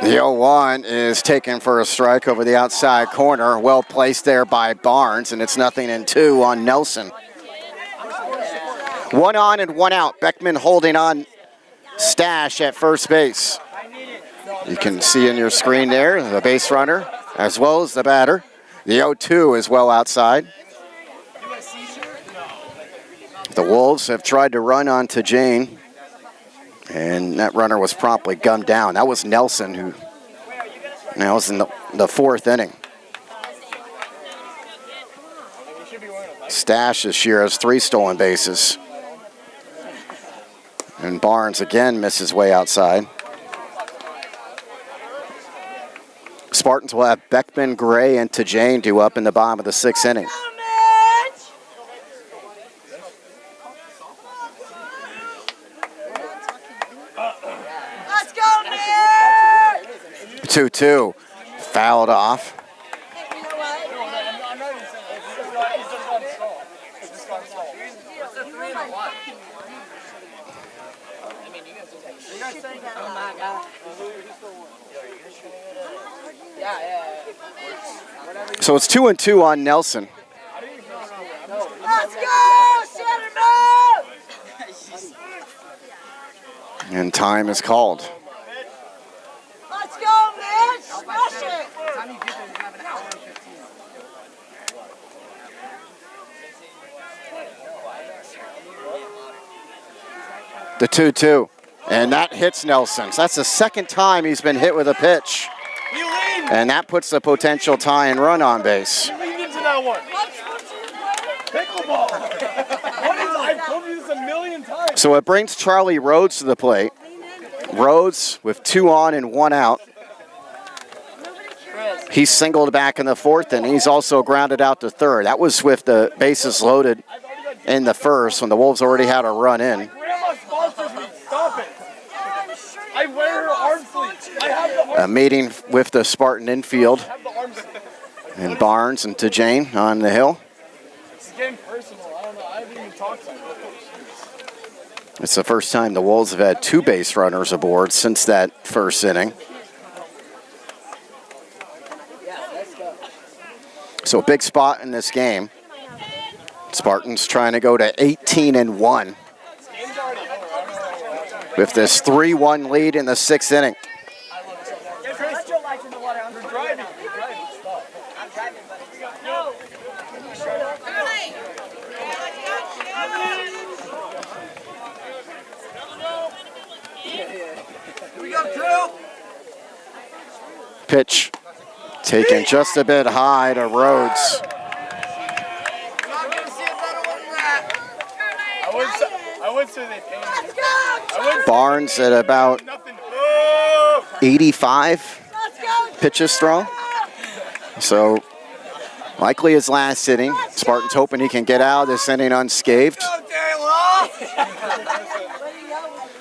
The 0-1 is taken for a strike over the outside corner. Well placed there by Barnes, and it's 0-2 on Nelson. 1 on and 1 out. Beckman holding on Stash at first base. You can see in your screen there the base runner as well as the batter. The 0-2 is well outside. The Wolves have tried to run onto Jane, and that runner was promptly gummed down. That was Nelson, who now is in the fourth inning. Stash this year has 3 stolen bases. And Barnes again misses way outside. Spartans will have Beckman, Gray, and Tajane due up in the bottom of the 6th inning. Let's go, Mitch! 2-2, fouled off. Oh my God. So it's 2-2 on Nelson. Let's go, Centerman! And time is called. Let's go, Mitch! Smash it! The 2-2. And that hits Nelson. So that's the second time he's been hit with a pitch. And that puts the potential tie and run on base. You leaned into that one. Pickleball. I've told you this a million times. So it brings Charlie Rhodes to the plate. Rhodes with 2 on and 1 out. He's singled back in the 4th, and he's also grounded out to 3rd. That was with the bases loaded in the 1st when the Wolves already had a run in. Grandma sponsors me. Stop it. I wear her arm sleeves. I have the arm A meeting with the Spartan infield. I have the arm sleeves. And Barnes and Tajane on the hill. It's getting personal. I don't know. I haven't even talked to her. It's the first time the Wolves have had 2 base runners aboard since that 1st inning. So a big spot in this game. Spartans trying to go to 18-1 with this 3-1 lead in the 6th inning. Pitch taken just a bit high to Rhodes. I would say they paid. Barnes at about 85 pitches thrown. So likely his last inning. Spartans hoping he can get out of this inning unscathed.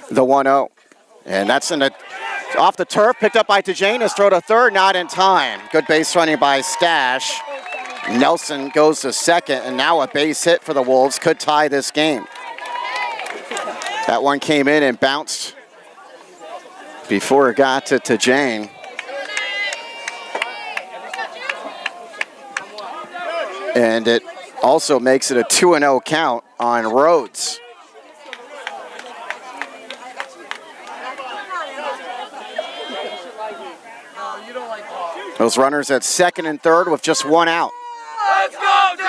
The 1-0. And that's off the turf, picked up by Tajane. His throw to 3rd, not in time. Good base running by Stash. Nelson goes to 2nd, and now a base hit for the Wolves could tie this game. That one came in and bounced before it got to Tajane. And it also makes it a 2-0 count on Rhodes. Those runners at 2nd and 3rd with just 1 out. Let's go, Taylor!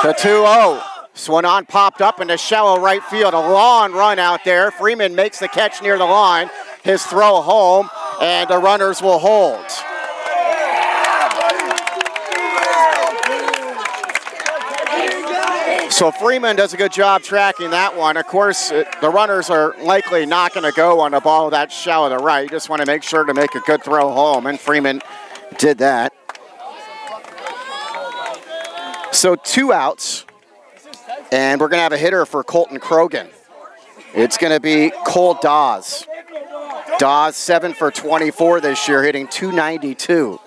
The 2-0. Swung on, popped up into shallow right field. A long run out there. Freeman makes the catch near the line. His throw home, and the runners will hold. So Freeman does a good job tracking that one. Of course, the runners are likely not going to go on a ball that shallow to right. You just want to make sure to make a good throw home, and Freeman did that. So 2 outs, and we're going to have a hitter for Colton Krogan. It's going to be Cole Dawes. Dawes 7 for 24 this year, hitting .292.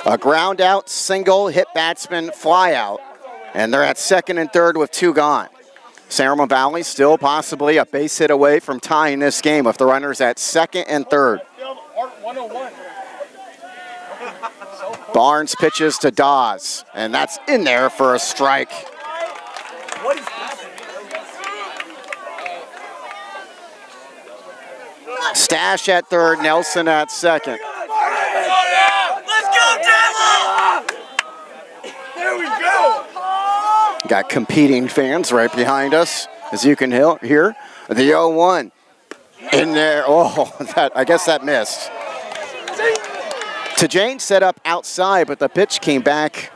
A ground out, single, hit batsman, fly out. And they're at 2nd and 3rd with 2 gone. Ramon Valley still possibly a base hit away from tying this game with the runners at 2nd and 3rd. Barnes pitches to Dawes, and that's in there for a strike. Stash at 3rd, Nelson at 2nd. Let's go, Taylor! There we go! Got competing fans right behind us, as you can hear. The 0-1 in there. Oh, I guess that missed. Tajane set up outside, but the pitch came back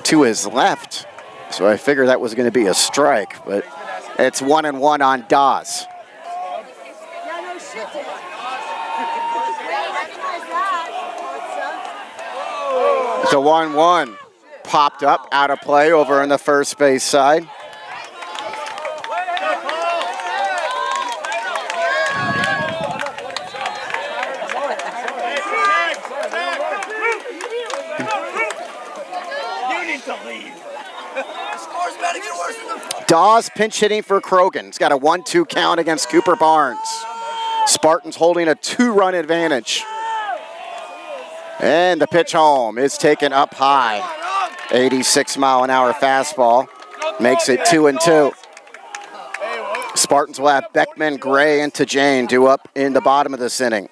to his left. So I figured that was going to be a strike, but it's 1-1 on Dawes. It's a 1-1. Popped up, out of play over on the first base side. Dawes pinch hitting for Krogan. He's got a 1-2 count against Cooper Barnes. Spartans holding a 2-run advantage. And the pitch home is taken up high. 86-mile-an-hour fastball makes it 2-2. Spartans will have Beckman, Gray, and Tajane due up in the bottom of this inning.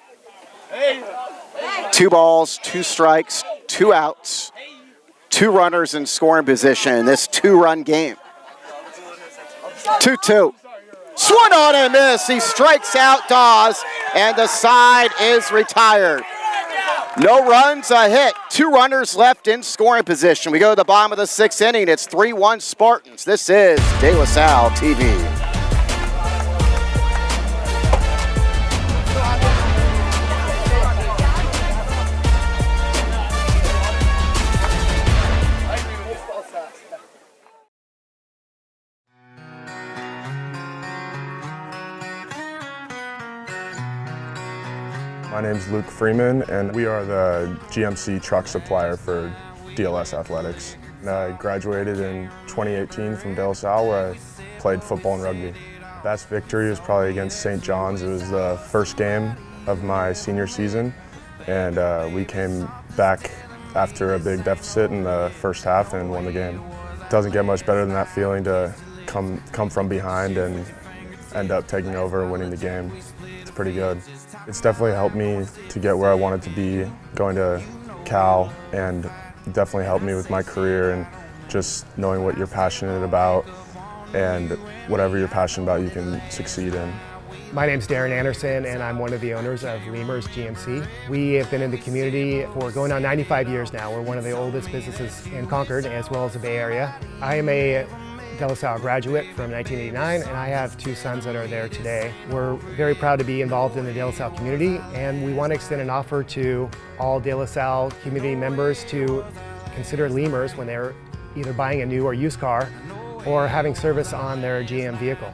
2 balls, 2 strikes, 2 outs, 2 runners in scoring position in this 2-run game. 2-2. Swung on and miss. He strikes out Dawes, and the side is retired. No runs, a hit. 2 runners left in scoring position. We go to the bottom of the 6th inning. It's 3-1 Spartans. This is De La Salle TV. My name's Luke Freeman, and we are the GMC truck supplier for DLS Athletics. And I graduated in 2018 from De La Salle, where I played football and rugby. Best victory was probably against St. John's. It was the first game of my senior season, and we came back after a big deficit in the first half and won the game. It doesn't get much better than that feeling to come from behind and end up taking over and winning the game. It's pretty good. It's definitely helped me to get where I wanted to be going to Cal, and definitely helped me with my career and just knowing what you're passionate about, and whatever you're passionate about you can succeed in. My name's Darren Anderson, and I'm one of the owners of Lemurs GMC. We have been in the community for going on 95 years now. We're one of the oldest businesses in Concord as well as the Bay Area. I am a De La Salle graduate from 1989, and I have 2 sons that are there today. We're very proud to be involved in the De La Salle community, and we want to extend an offer to all De La Salle community members to consider Lemurs when they're either buying a new or used car or having service on their GM vehicle.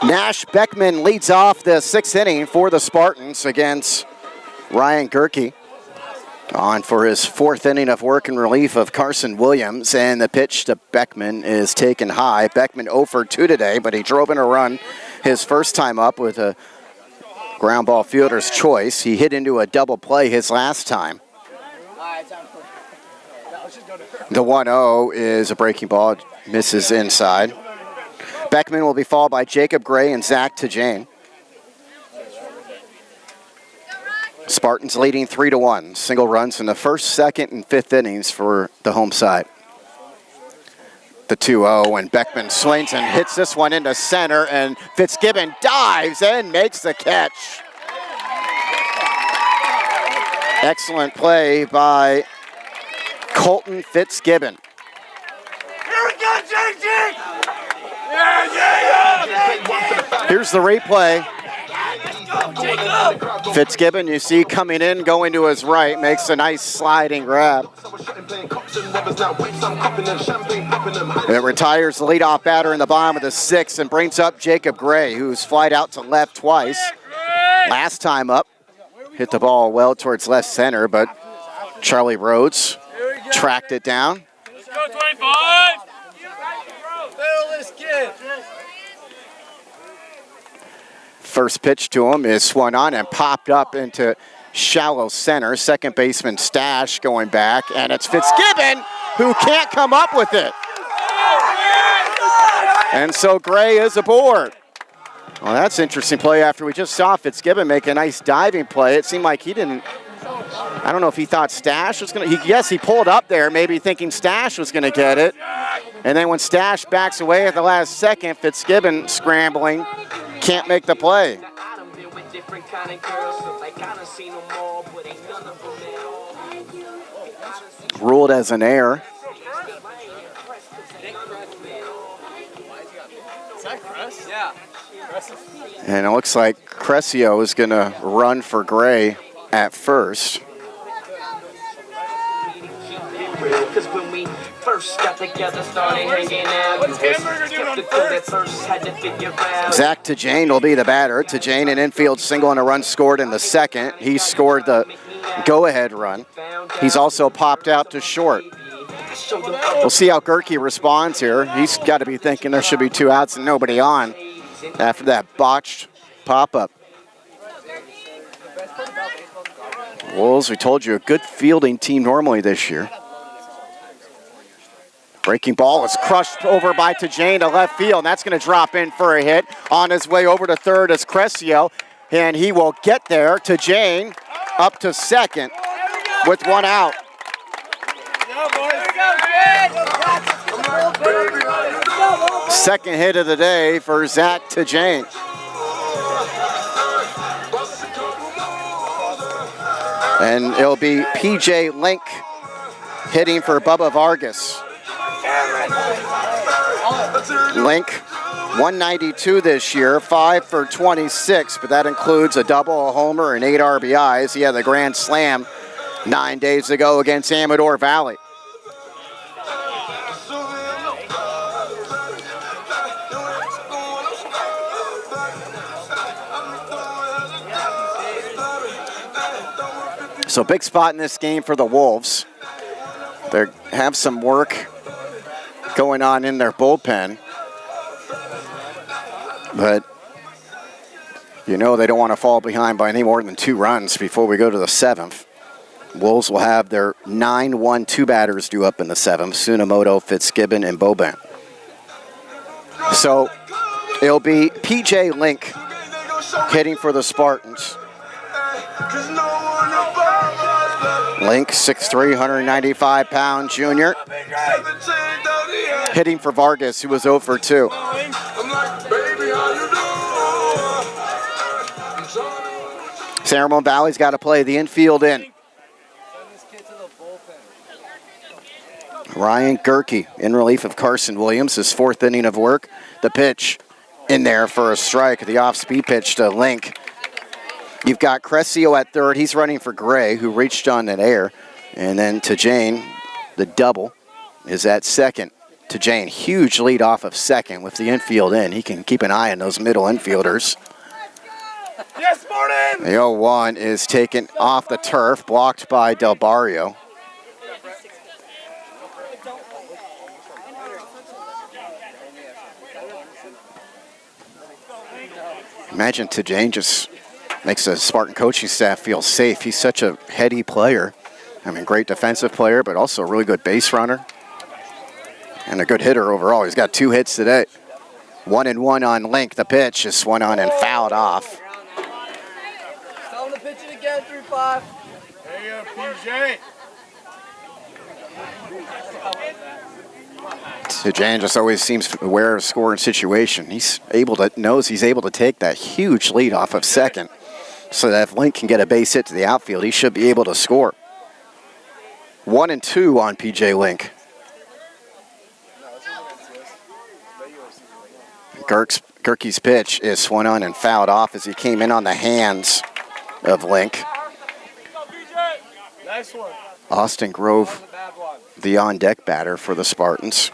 Nash Beckman leads off the 6th inning for the Spartans against Ryan Gerke. On for his 4th inning of work and relief of Carson Williams, and the pitch to Beckman is taken high. Beckman 0 for 2 today, but he drove in a run his first time up with a ground ball fielder's choice. He hit into a double play his last time. The 1-0 is a breaking ball, misses inside. Beckman will be followed by Jacob Gray and Zach Tajane. Spartans leading 3-1. Single runs in the 1st, 2nd, and 5th innings for the home side. The 2-0, and Beckman swings and hits this one into center, and Fitzgibbon dives and makes the catch. Excellent play by Colton Fitzgibbon. Here we go, JG! Here's the replay. Fitzgibbon, you see coming in, going to his right, makes a nice sliding grab. It retires the leadoff batter in the bottom of the 6th and brings up Jacob Gray, who's flied out to left twice. Last time up, hit the ball well towards left center, but Charlie Rhodes tracked it down. Let's go, 25! Fill this kid! First pitch to him is swung on and popped up into shallow center. Second baseman Stash going back, and it's Fitzgibbon who can't come up with it. And so Gray is aboard. Well, that's an interesting play after we just saw Fitzgibbon make a nice diving play. It seemed like he didn't, I don't know if he thought Stash was going to, yes, he pulled up there, maybe thinking Stash was going to get it. And then when Stash backs away at the last second, Fitzgibbon scrambling, can't make the play. different kind of girls, so like I done seen them all, but ain't none of them at all. Ruled as an error. Yeah. And it looks like Crescio is going to run for Gray at first. Cause when we first got together, started hanging out, you was skeptical at first, had to figure out. Zach Tajane will be the batter. Tajane, an infield single and a run scored in the second. He scored the go-ahead run. He's also popped out to short. We'll see how Gerke responds here. He's got to be thinking there should be 2 outs and nobody on after that botched pop-up. Wolves, we told you, a good fielding team normally this year. Breaking ball is crushed over by Tajane to left field, and that's going to drop in for a hit. On his way over to third is Crescio, and he will get there. Tajane up to second with 1 out. Second hit of the day for Zach Tajane. And it'll be PJ Link hitting for Bubba Vargas. Link, 192 this year, 5 for 26, but that includes a double, a homer, and 8 RBIs. He had the grand slam 9 days ago against Amador Valley. So big spot in this game for the Wolves. They have some work going on in their bullpen. But you know they don't want to fall behind by any more than 2 runs before we go to the 7th. Wolves will have their 9-1-2 batters due up in the 7th, Tsunomoto, Fitzgibbon, and Boban. So it'll be PJ Link hitting for the Spartans. Link, 6'3", 195-pound junior. Hitting for Vargas, who was 0 for 2. San Ramon Valley's got to play the infield in. Ryan Gerke in relief of Carson Williams, his 4th inning of work. The pitch in there for a strike, the off-speed pitch to Link. You've got Crescio at third. He's running for Gray, who reached on an air. And then Tajane, the double, is at second. Tajane, huge lead off of second with the infield in. He can keep an eye on those middle infielders. Yes, Martin! The 0-1 is taken off the turf, blocked by Del Barrio. Imagine Tajane just makes the Spartan coaching staff feel safe. He's such a heady player. I mean, great defensive player, but also a really good base runner. And a good hitter overall. He's got 2 hits today. 1-1 on Link. The pitch is swung on and fouled off. Tell him to pitch it again, 3-5. There you go, PJ. Tajane just always seems aware of scoring situation. Knows he's able to take that huge lead off of second, so that if Link can get a base hit to the outfield, he should be able to score. 1-2 on PJ Link. Gerke's pitch is swung on and fouled off as he came in on the hands of Link. Nice one. Austin Grove, the on-deck batter for the Spartans.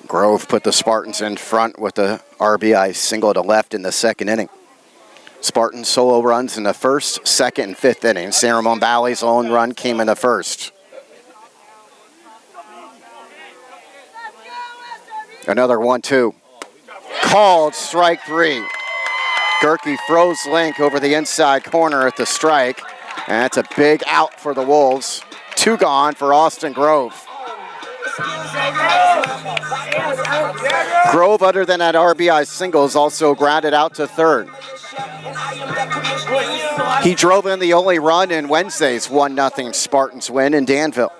Grove put the Spartans in front with the RBI single to left in the 2nd inning. Spartans solo runs in the 1st, 2nd, and 5th innings. San Ramon Valley's own run came in the 1st. Another 1-2. Called strike 3. Gerke throws Link over the inside corner at the strike. And that's a big out for the Wolves. 2 gone for Austin Grove. Grove, other than that RBI single, is also grounded out to third. He drove in the only run in Wednesday's 1-0 Spartans win in Danville.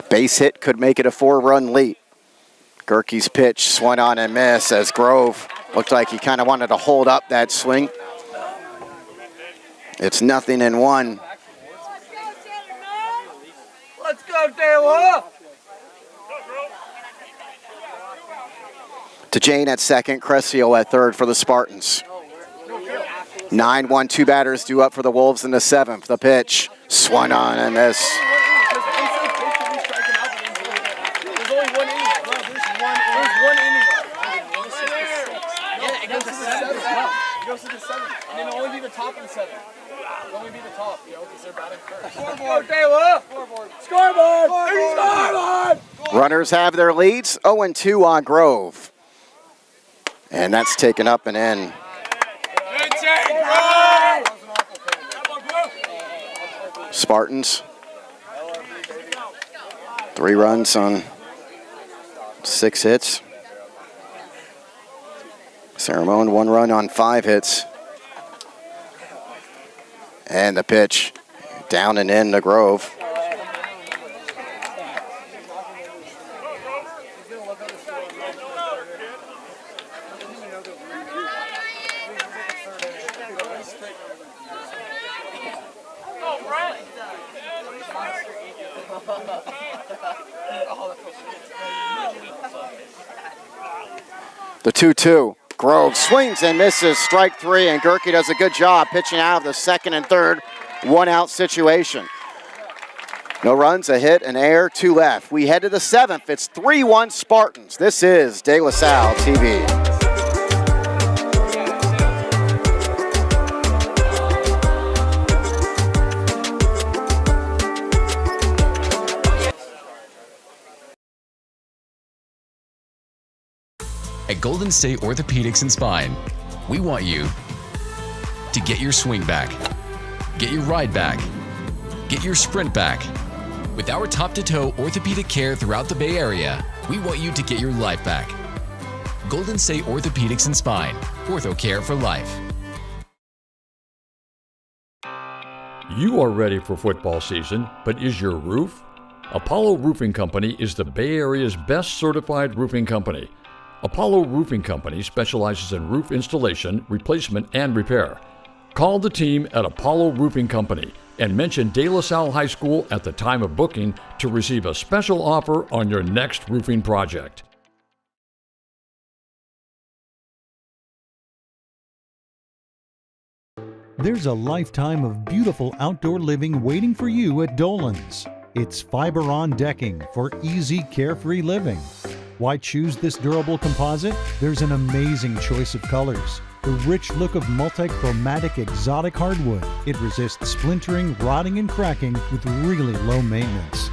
Base hit could make it a 4-run lead. Gerke's pitch swung on and missed as Grove Looked like he kind of wanted to hold up that swing. It's 0-1. Let's go, Taylor! To Jane at second, Crescio at third for the Spartans. 9-1, 2 batters due up for the Wolves in the 7th. The pitch, swung on and miss. It goes to the 7th, and it'll only be the top of the 7th. It'll only be the top, because they're batting first. Scoreboard, Taylor! Scoreboard! Scoreboard! Runners have their leads, 0-2 on Grove. And that's taken up and in. Spartans, 3 runs on 6 hits. Ramon, 1 run on 5 hits. And the pitch, down and in to Grove. The 2-2. Grove swings and misses, strike 3, and Gerke does a good job pitching out of the 2nd and 3rd, 1-out situation. No runs, a hit, an error, 2 left. We head to the 7th. It's 3-1 Spartans. This is De La Salle TV. At Golden State Orthopedics and Spine, we want you to get your swing back, get your ride back, get your sprint back. With our top-to-toe orthopedic care throughout the Bay Area, we want you to get your life back. Golden State Orthopedics and Spine, ortho care for life. You are ready for football season, but is your roof? Apollo Roofing Company is the Bay Area's best certified roofing company. Apollo Roofing Company specializes in roof installation, replacement, and repair. Call the team at Apollo Roofing Company and mention De La Salle High School at the time of booking to receive a special offer on your next roofing project. There's a lifetime of beautiful outdoor living waiting for you at Dolan's. It's fiber-on decking for easy, carefree living. Why choose this durable composite? There's an amazing choice of colors. The rich look of multi-chromatic exotic hardwood. It resists splintering, rotting, and cracking with really low maintenance.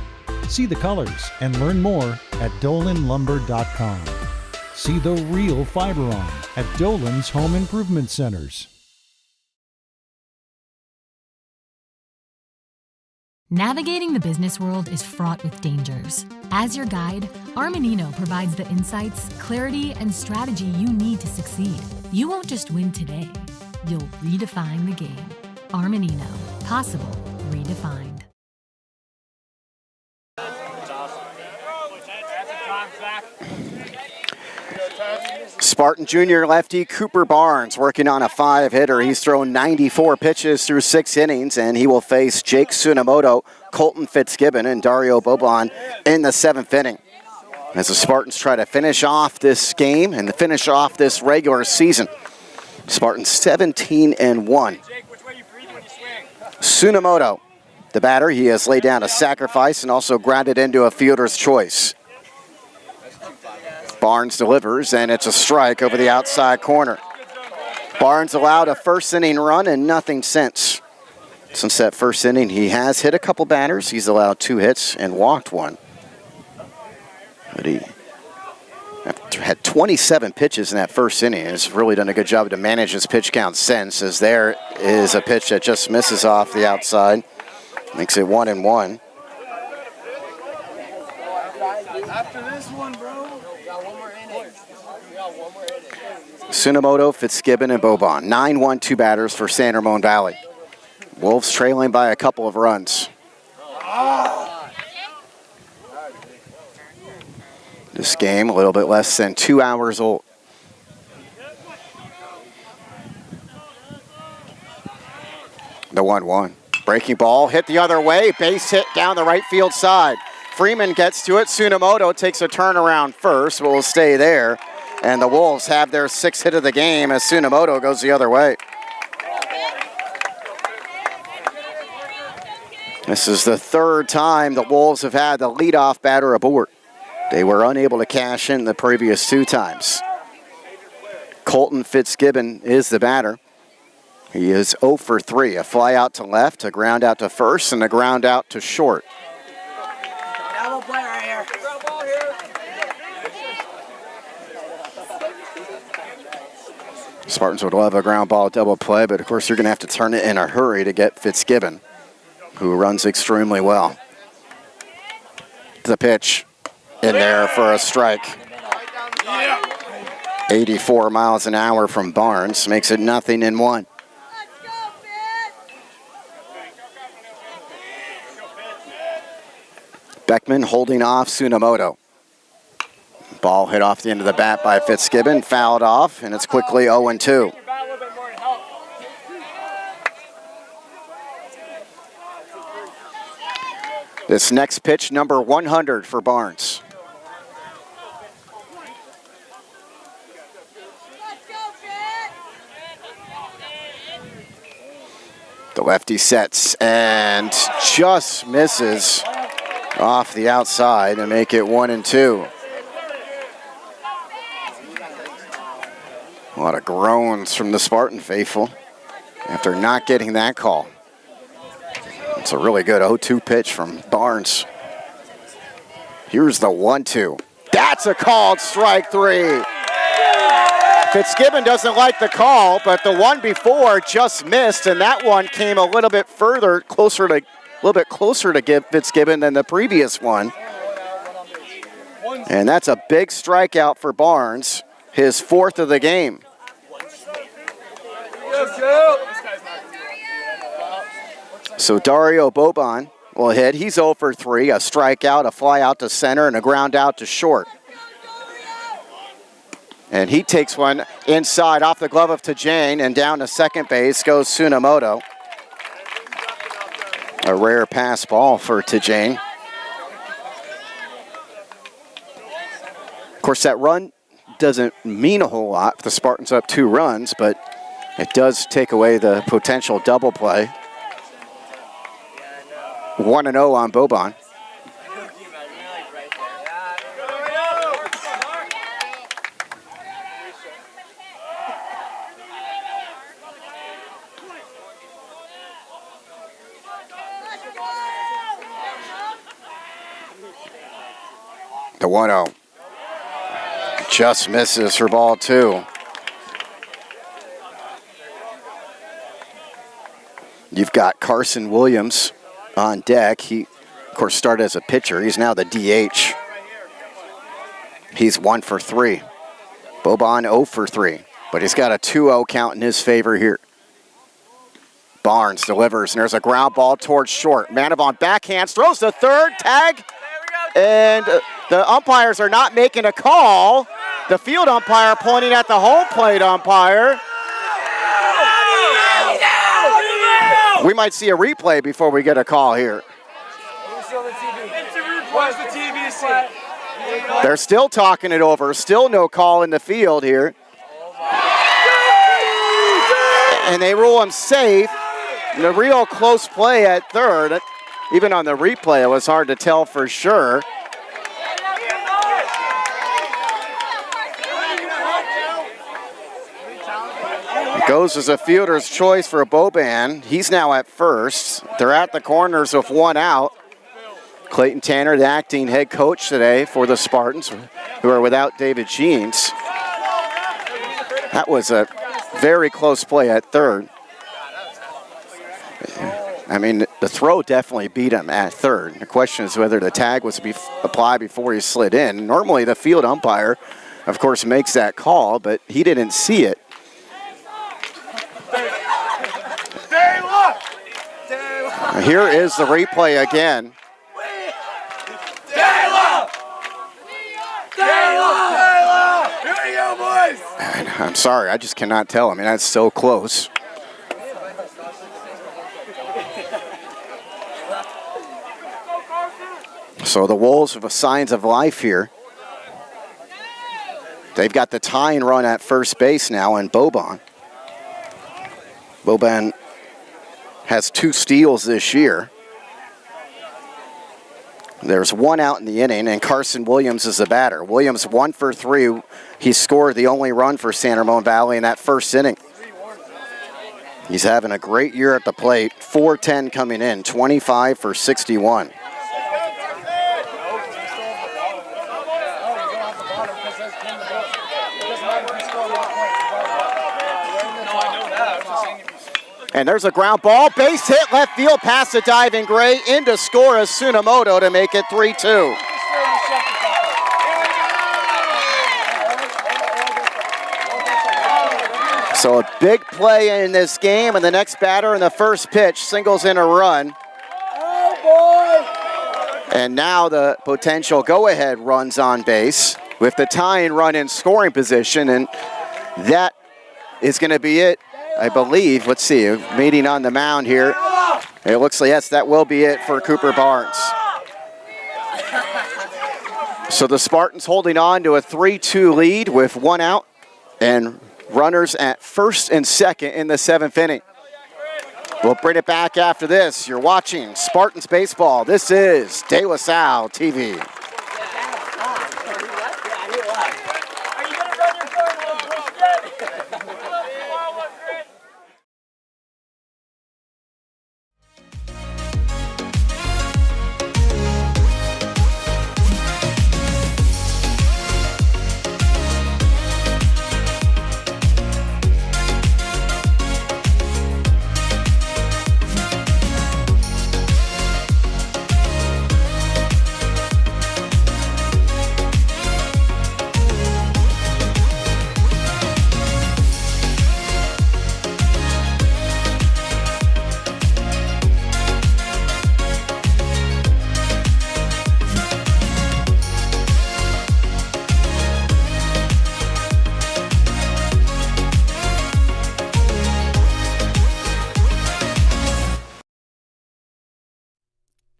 See the colors and learn more at dolanlumber.com. See the real fiber-on at Dolan's Home Improvement Centers. Navigating the business world is fraught with dangers. As your guide, Armanino provides the insights, clarity, and strategy you need to succeed. You won't just win today, you'll redefine the game. Armanino, possible, redefined. Spartan Junior lefty Cooper Barnes working on a 5-hitter. He's thrown 94 pitches through 6 innings, and he will face Jake Tsunemoto, Colton Fitzgibbon, and Dario Boban in the 7th inning. As the Spartans try to finish off this game and to finish off this regular season. Spartans 17-1. Tsunemoto, the batter, he has laid down a sacrifice and also grounded into a fielder's choice. Barnes delivers, and it's a strike over the outside corner. Barnes allowed a first-inning run and nothing since. Since that first inning, he has hit a couple batters. He's allowed 2 hits and walked 1. But he had 27 pitches in that first inning. He's really done a good job to manage his pitch count since, as there is a pitch that just misses off the outside. Makes it 1-1. After this one, bro. Tsunemoto, Fitzgibbon, and Boban. 9-1, 2 batters for San Ramon Valley. Wolves trailing by a couple of runs. This game a little bit less than 2 hours old. The 1-1. Breaking ball, hit the other way, base hit down the right field side. Freeman gets to it. Tsunomoto takes a turnaround first, but will stay there. And the Wolves have their 6th hit of the game as Tsunomoto goes the other way. This is the 3rd time the Wolves have had the leadoff batter aboard. They were unable to cash in the previous 2 times. Colton Fitzgibbon is the batter. He is 0 for 3. A fly out to left, a ground out to first, and a ground out to short. Double play right here. Spartans would love a ground ball double play, but of course you're going to have to turn it in a hurry to get Fitzgibbon, who runs extremely well. The pitch in there for a strike. 84 miles an hour from Barnes makes it 0-1. Beckman holding off Tsunomoto. Ball hit off the end of the bat by Fitzgibbon, fouled off, and it's quickly 0-2. This next pitch, number 100 for Barnes. The lefty sets and just misses off the outside to make it 1-2. A lot of groans from the Spartan faithful after not getting that call. It's a really good 0-2 pitch from Barnes. Here's the 1-2. That's a called strike 3. Fitzgibbon doesn't like the call, but the one before just missed, and that one came a little bit closer to give Fitzgibbon than the previous one. And that's a big strikeout for Barnes, his 4th of the game. So Dario Boban will hit. He's 0 for 3, a strikeout, a fly out to center, and a ground out to short. And he takes one inside off the glove of Tajane, and down to second base goes Tsunomoto. A rare pass ball for Tajane. Of course, that run doesn't mean a whole lot. The Spartans up 2 runs, but it does take away the potential double play. 1-0 on Boban. The 1-0 just misses for ball 2. You've got Carson Williams on deck. He, of course, started as a pitcher. He's now the DH. He's 1 for 3. Boban 0 for 3, but he's got a 2-0 count in his favor here. Barnes delivers, and there's a ground ball towards short. Manavon backhands, throws the third, tag, and the umpires are not making a call. The field umpire pointing at the home plate umpire. We might see a replay before we get a call here. Where's the TV set? They're still talking it over. Still no call in the field here. And they rule him safe. The real close play at third. Even on the replay, it was hard to tell for sure. It goes as a fielder's choice for Boban. He's now at first. They're at the corners with 1 out. Clayton Tanner, the acting head coach today for the Spartans, who are without David Jeans. That was a very close play at third. I mean, the throw definitely beat him at third. The question is whether the tag was applied before he slid in. Normally the field umpire, of course, makes that call, but he didn't see it. Here is the replay again. Here we go, boys! I'm sorry, I just cannot tell. I mean, that's so close. So the Wolves have signs of life here. They've got the tying run at first base now in Boban. Boban has 2 steals this year. There's 1 out in the inning, and Carson Williams is the batter. Williams 1 for 3. He scored the only run for San Ramon Valley in that first inning. He's having a great year at the plate. 4-10 coming in, 25 for 61. And there's a ground ball, base hit, left field, past the diving Gray, in to score as Tsunomoto to make it 3-2. So a big play in this game, and the next batter in the first pitch singles in a run. And now the potential go-ahead runs on base with the tying run in scoring position, and that is going to be it. I believe, let's see, meeting on the mound here. It looks like, yes, that will be it for Cooper Barnes. So the Spartans holding on to a 3-2 lead with 1 out and runners at first and second in the 7th inning. We'll bring it back after this. You're watching Spartans Baseball. This is De La Salle TV.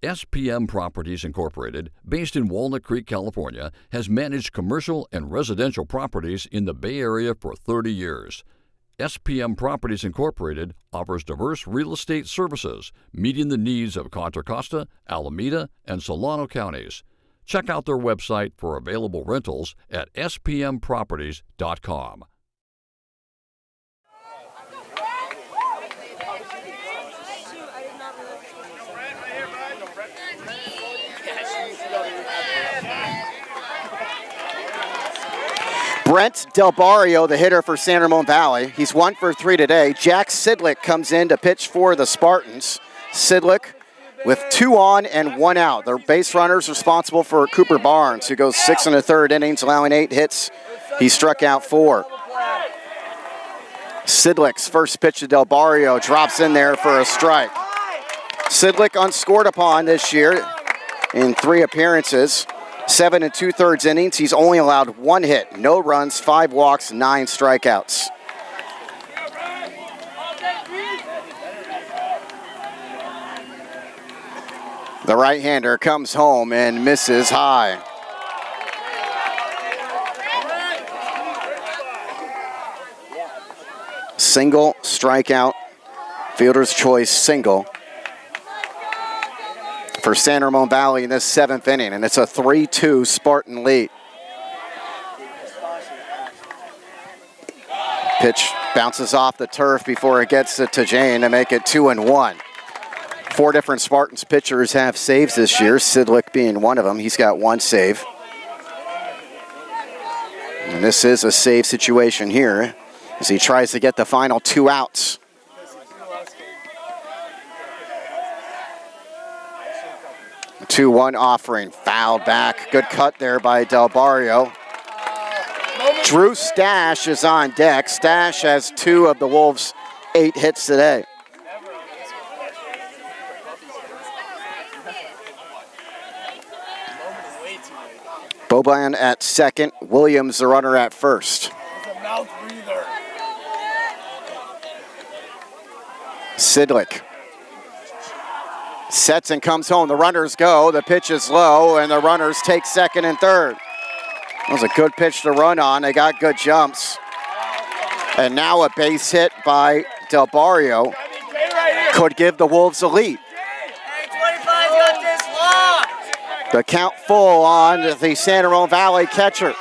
SPM Properties Incorporated, based in Walnut Creek, California, has managed commercial and residential properties in the Bay Area for 30 years. SPM Properties Incorporated offers diverse real estate services, meeting the needs of Contra Costa, Alameda, and Solano counties. Check out their website for available rentals at spmproperties.com. Brent Del Barrio, the hitter for San Ramon Valley. He's 1 for 3 today. Jack Sidlick comes in to pitch for the Spartans. Sidlick with 2 on and 1 out. Their base runners responsible for Cooper Barnes, who goes 6 1/3 innings, allowing 8 hits. He struck out 4. Sidlick's first pitch to Del Barrio drops in there for a strike. Sidlick unscored upon this year in 3 appearances. 7 2/3 innings. He's only allowed 1 hit, no runs, 5 walks, 9 strikeouts. The right-hander comes home and misses high. Single, strikeout, fielder's choice single for San Ramon Valley in this 7th inning, and it's a 3-2 Spartan lead. Pitch bounces off the turf before it gets to Jane to make it 2-1. 4 different Spartans pitchers have saves this year, Sidlick being one of them. He's got 1 save. And this is a save situation here as he tries to get the final 2 outs. 2-1 offering, fouled back. Good cut there by Del Barrio. Drew Stash is on deck. Stash has 2 of the Wolves' 8 hits today. Boban at second, Williams the runner at first. Sidlick. Sets and comes home. The runners go. The pitch is low, and the runners take second and third. That was a good pitch to run on. They got good jumps. And now a base hit by Del Barrio could give the Wolves a lead. The count full on the San Ramon Valley catcher.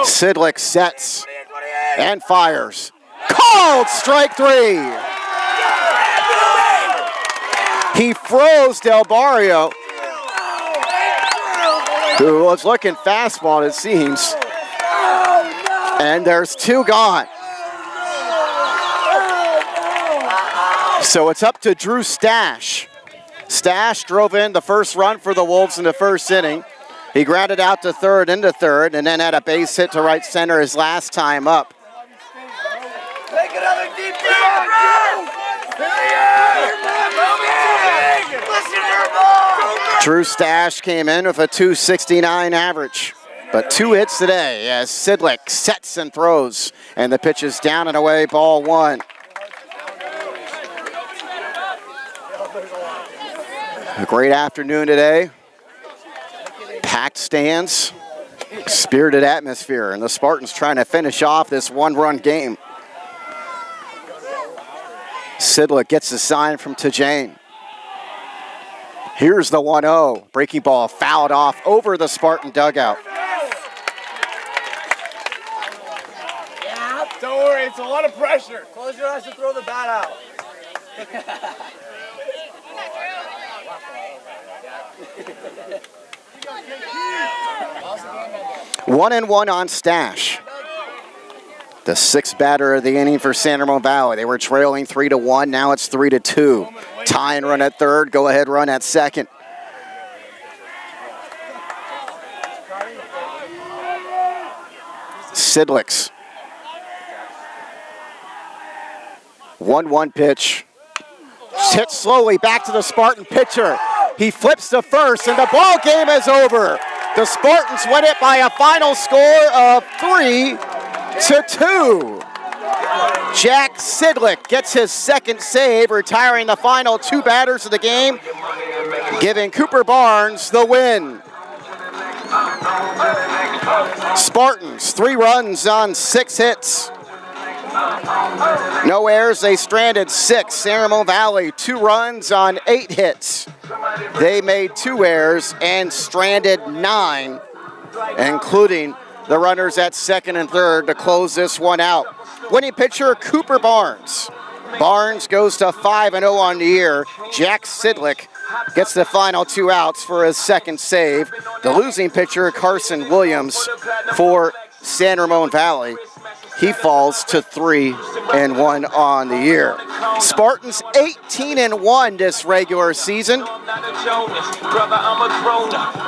Sidlick sets and fires. Called strike 3. He froze Del Barrio, who was looking fastball, it seems. And there's 2 gone. So it's up to Drew Stash. Stash drove in the first run for the Wolves in the first inning. He grounded out to third into third, and then had a base hit to right center his last time up. Take another deep breath. Drew Stash came in with a .269 average, but 2 hits today as Sidlick sets and throws, and the pitch is down and away, ball 1. A great afternoon today. Packed stands, spirited atmosphere, and the Spartans trying to finish off this 1-run game. Sidlick gets the sign from Tajane. Here's the 1-0. Breaking ball fouled off over the Spartan dugout. Yeah, don't worry, it's a lot of pressure. Close your eyes and throw the bat out. 1-1 on Stash. The 6th batter of the inning for San Ramon Valley. They were trailing 3-1. Now it's 3-2. Tying run at third. Go ahead run at second. Sidlicks. 1-1 pitch. Hit slowly back to the Spartan pitcher. He flips to first, and the ball game is over. The Spartans win it by a final score of 3-2. Jack Sidlick gets his 2nd save, retiring the final 2 batters of the game, giving Cooper Barnes the win. Spartans, 3 runs on 6 hits. No errors, they stranded 6. San Ramon Valley, 2 runs on 8 hits. They made 2 errors and stranded 9, including the runners at second and third to close this one out. Winning pitcher, Cooper Barnes. Barnes goes to 5-0 on the year. Jack Sidlick gets the final 2 outs for his 2nd save. The losing pitcher, Carson Williams, for San Ramon Valley. He falls to 3-1 on the year. Spartans 18-1 this regular season.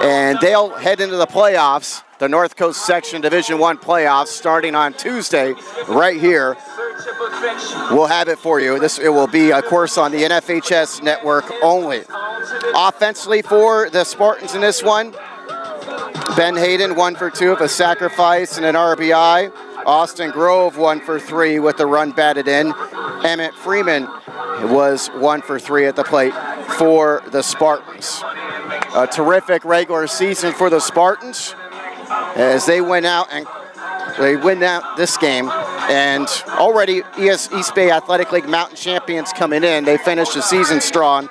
And they'll head into the playoffs, the North Coast Section Division I playoffs, starting on Tuesday right here. We'll have it for you. It will be, of course, on the NFHS network only. Offensively for the Spartans in this one, Ben Hayden 1 for 2 with a sacrifice and an RBI. Austin Grove 1 for 3 with the run batted in. Emmett Freeman was 1 for 3 at the plate for the Spartans. A terrific regular season for the Spartans as they win out this game, and already East Bay Athletic League Mountain Champions coming in. They finished the season strong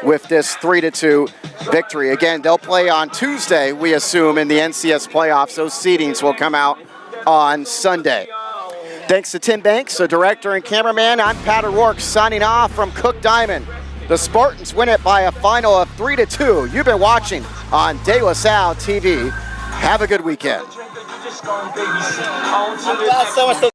with this 3-2 victory. Again, they'll play on Tuesday, we assume, in the NCS playoffs. Those seedings will come out on Sunday. Thanks to Tim Banks, the director and cameraman. I'm Pat O'Rourke signing off from Cook Diamond. The Spartans win it by a final of 3-2. You've been watching on De La Salle TV. Have a good weekend. Someone still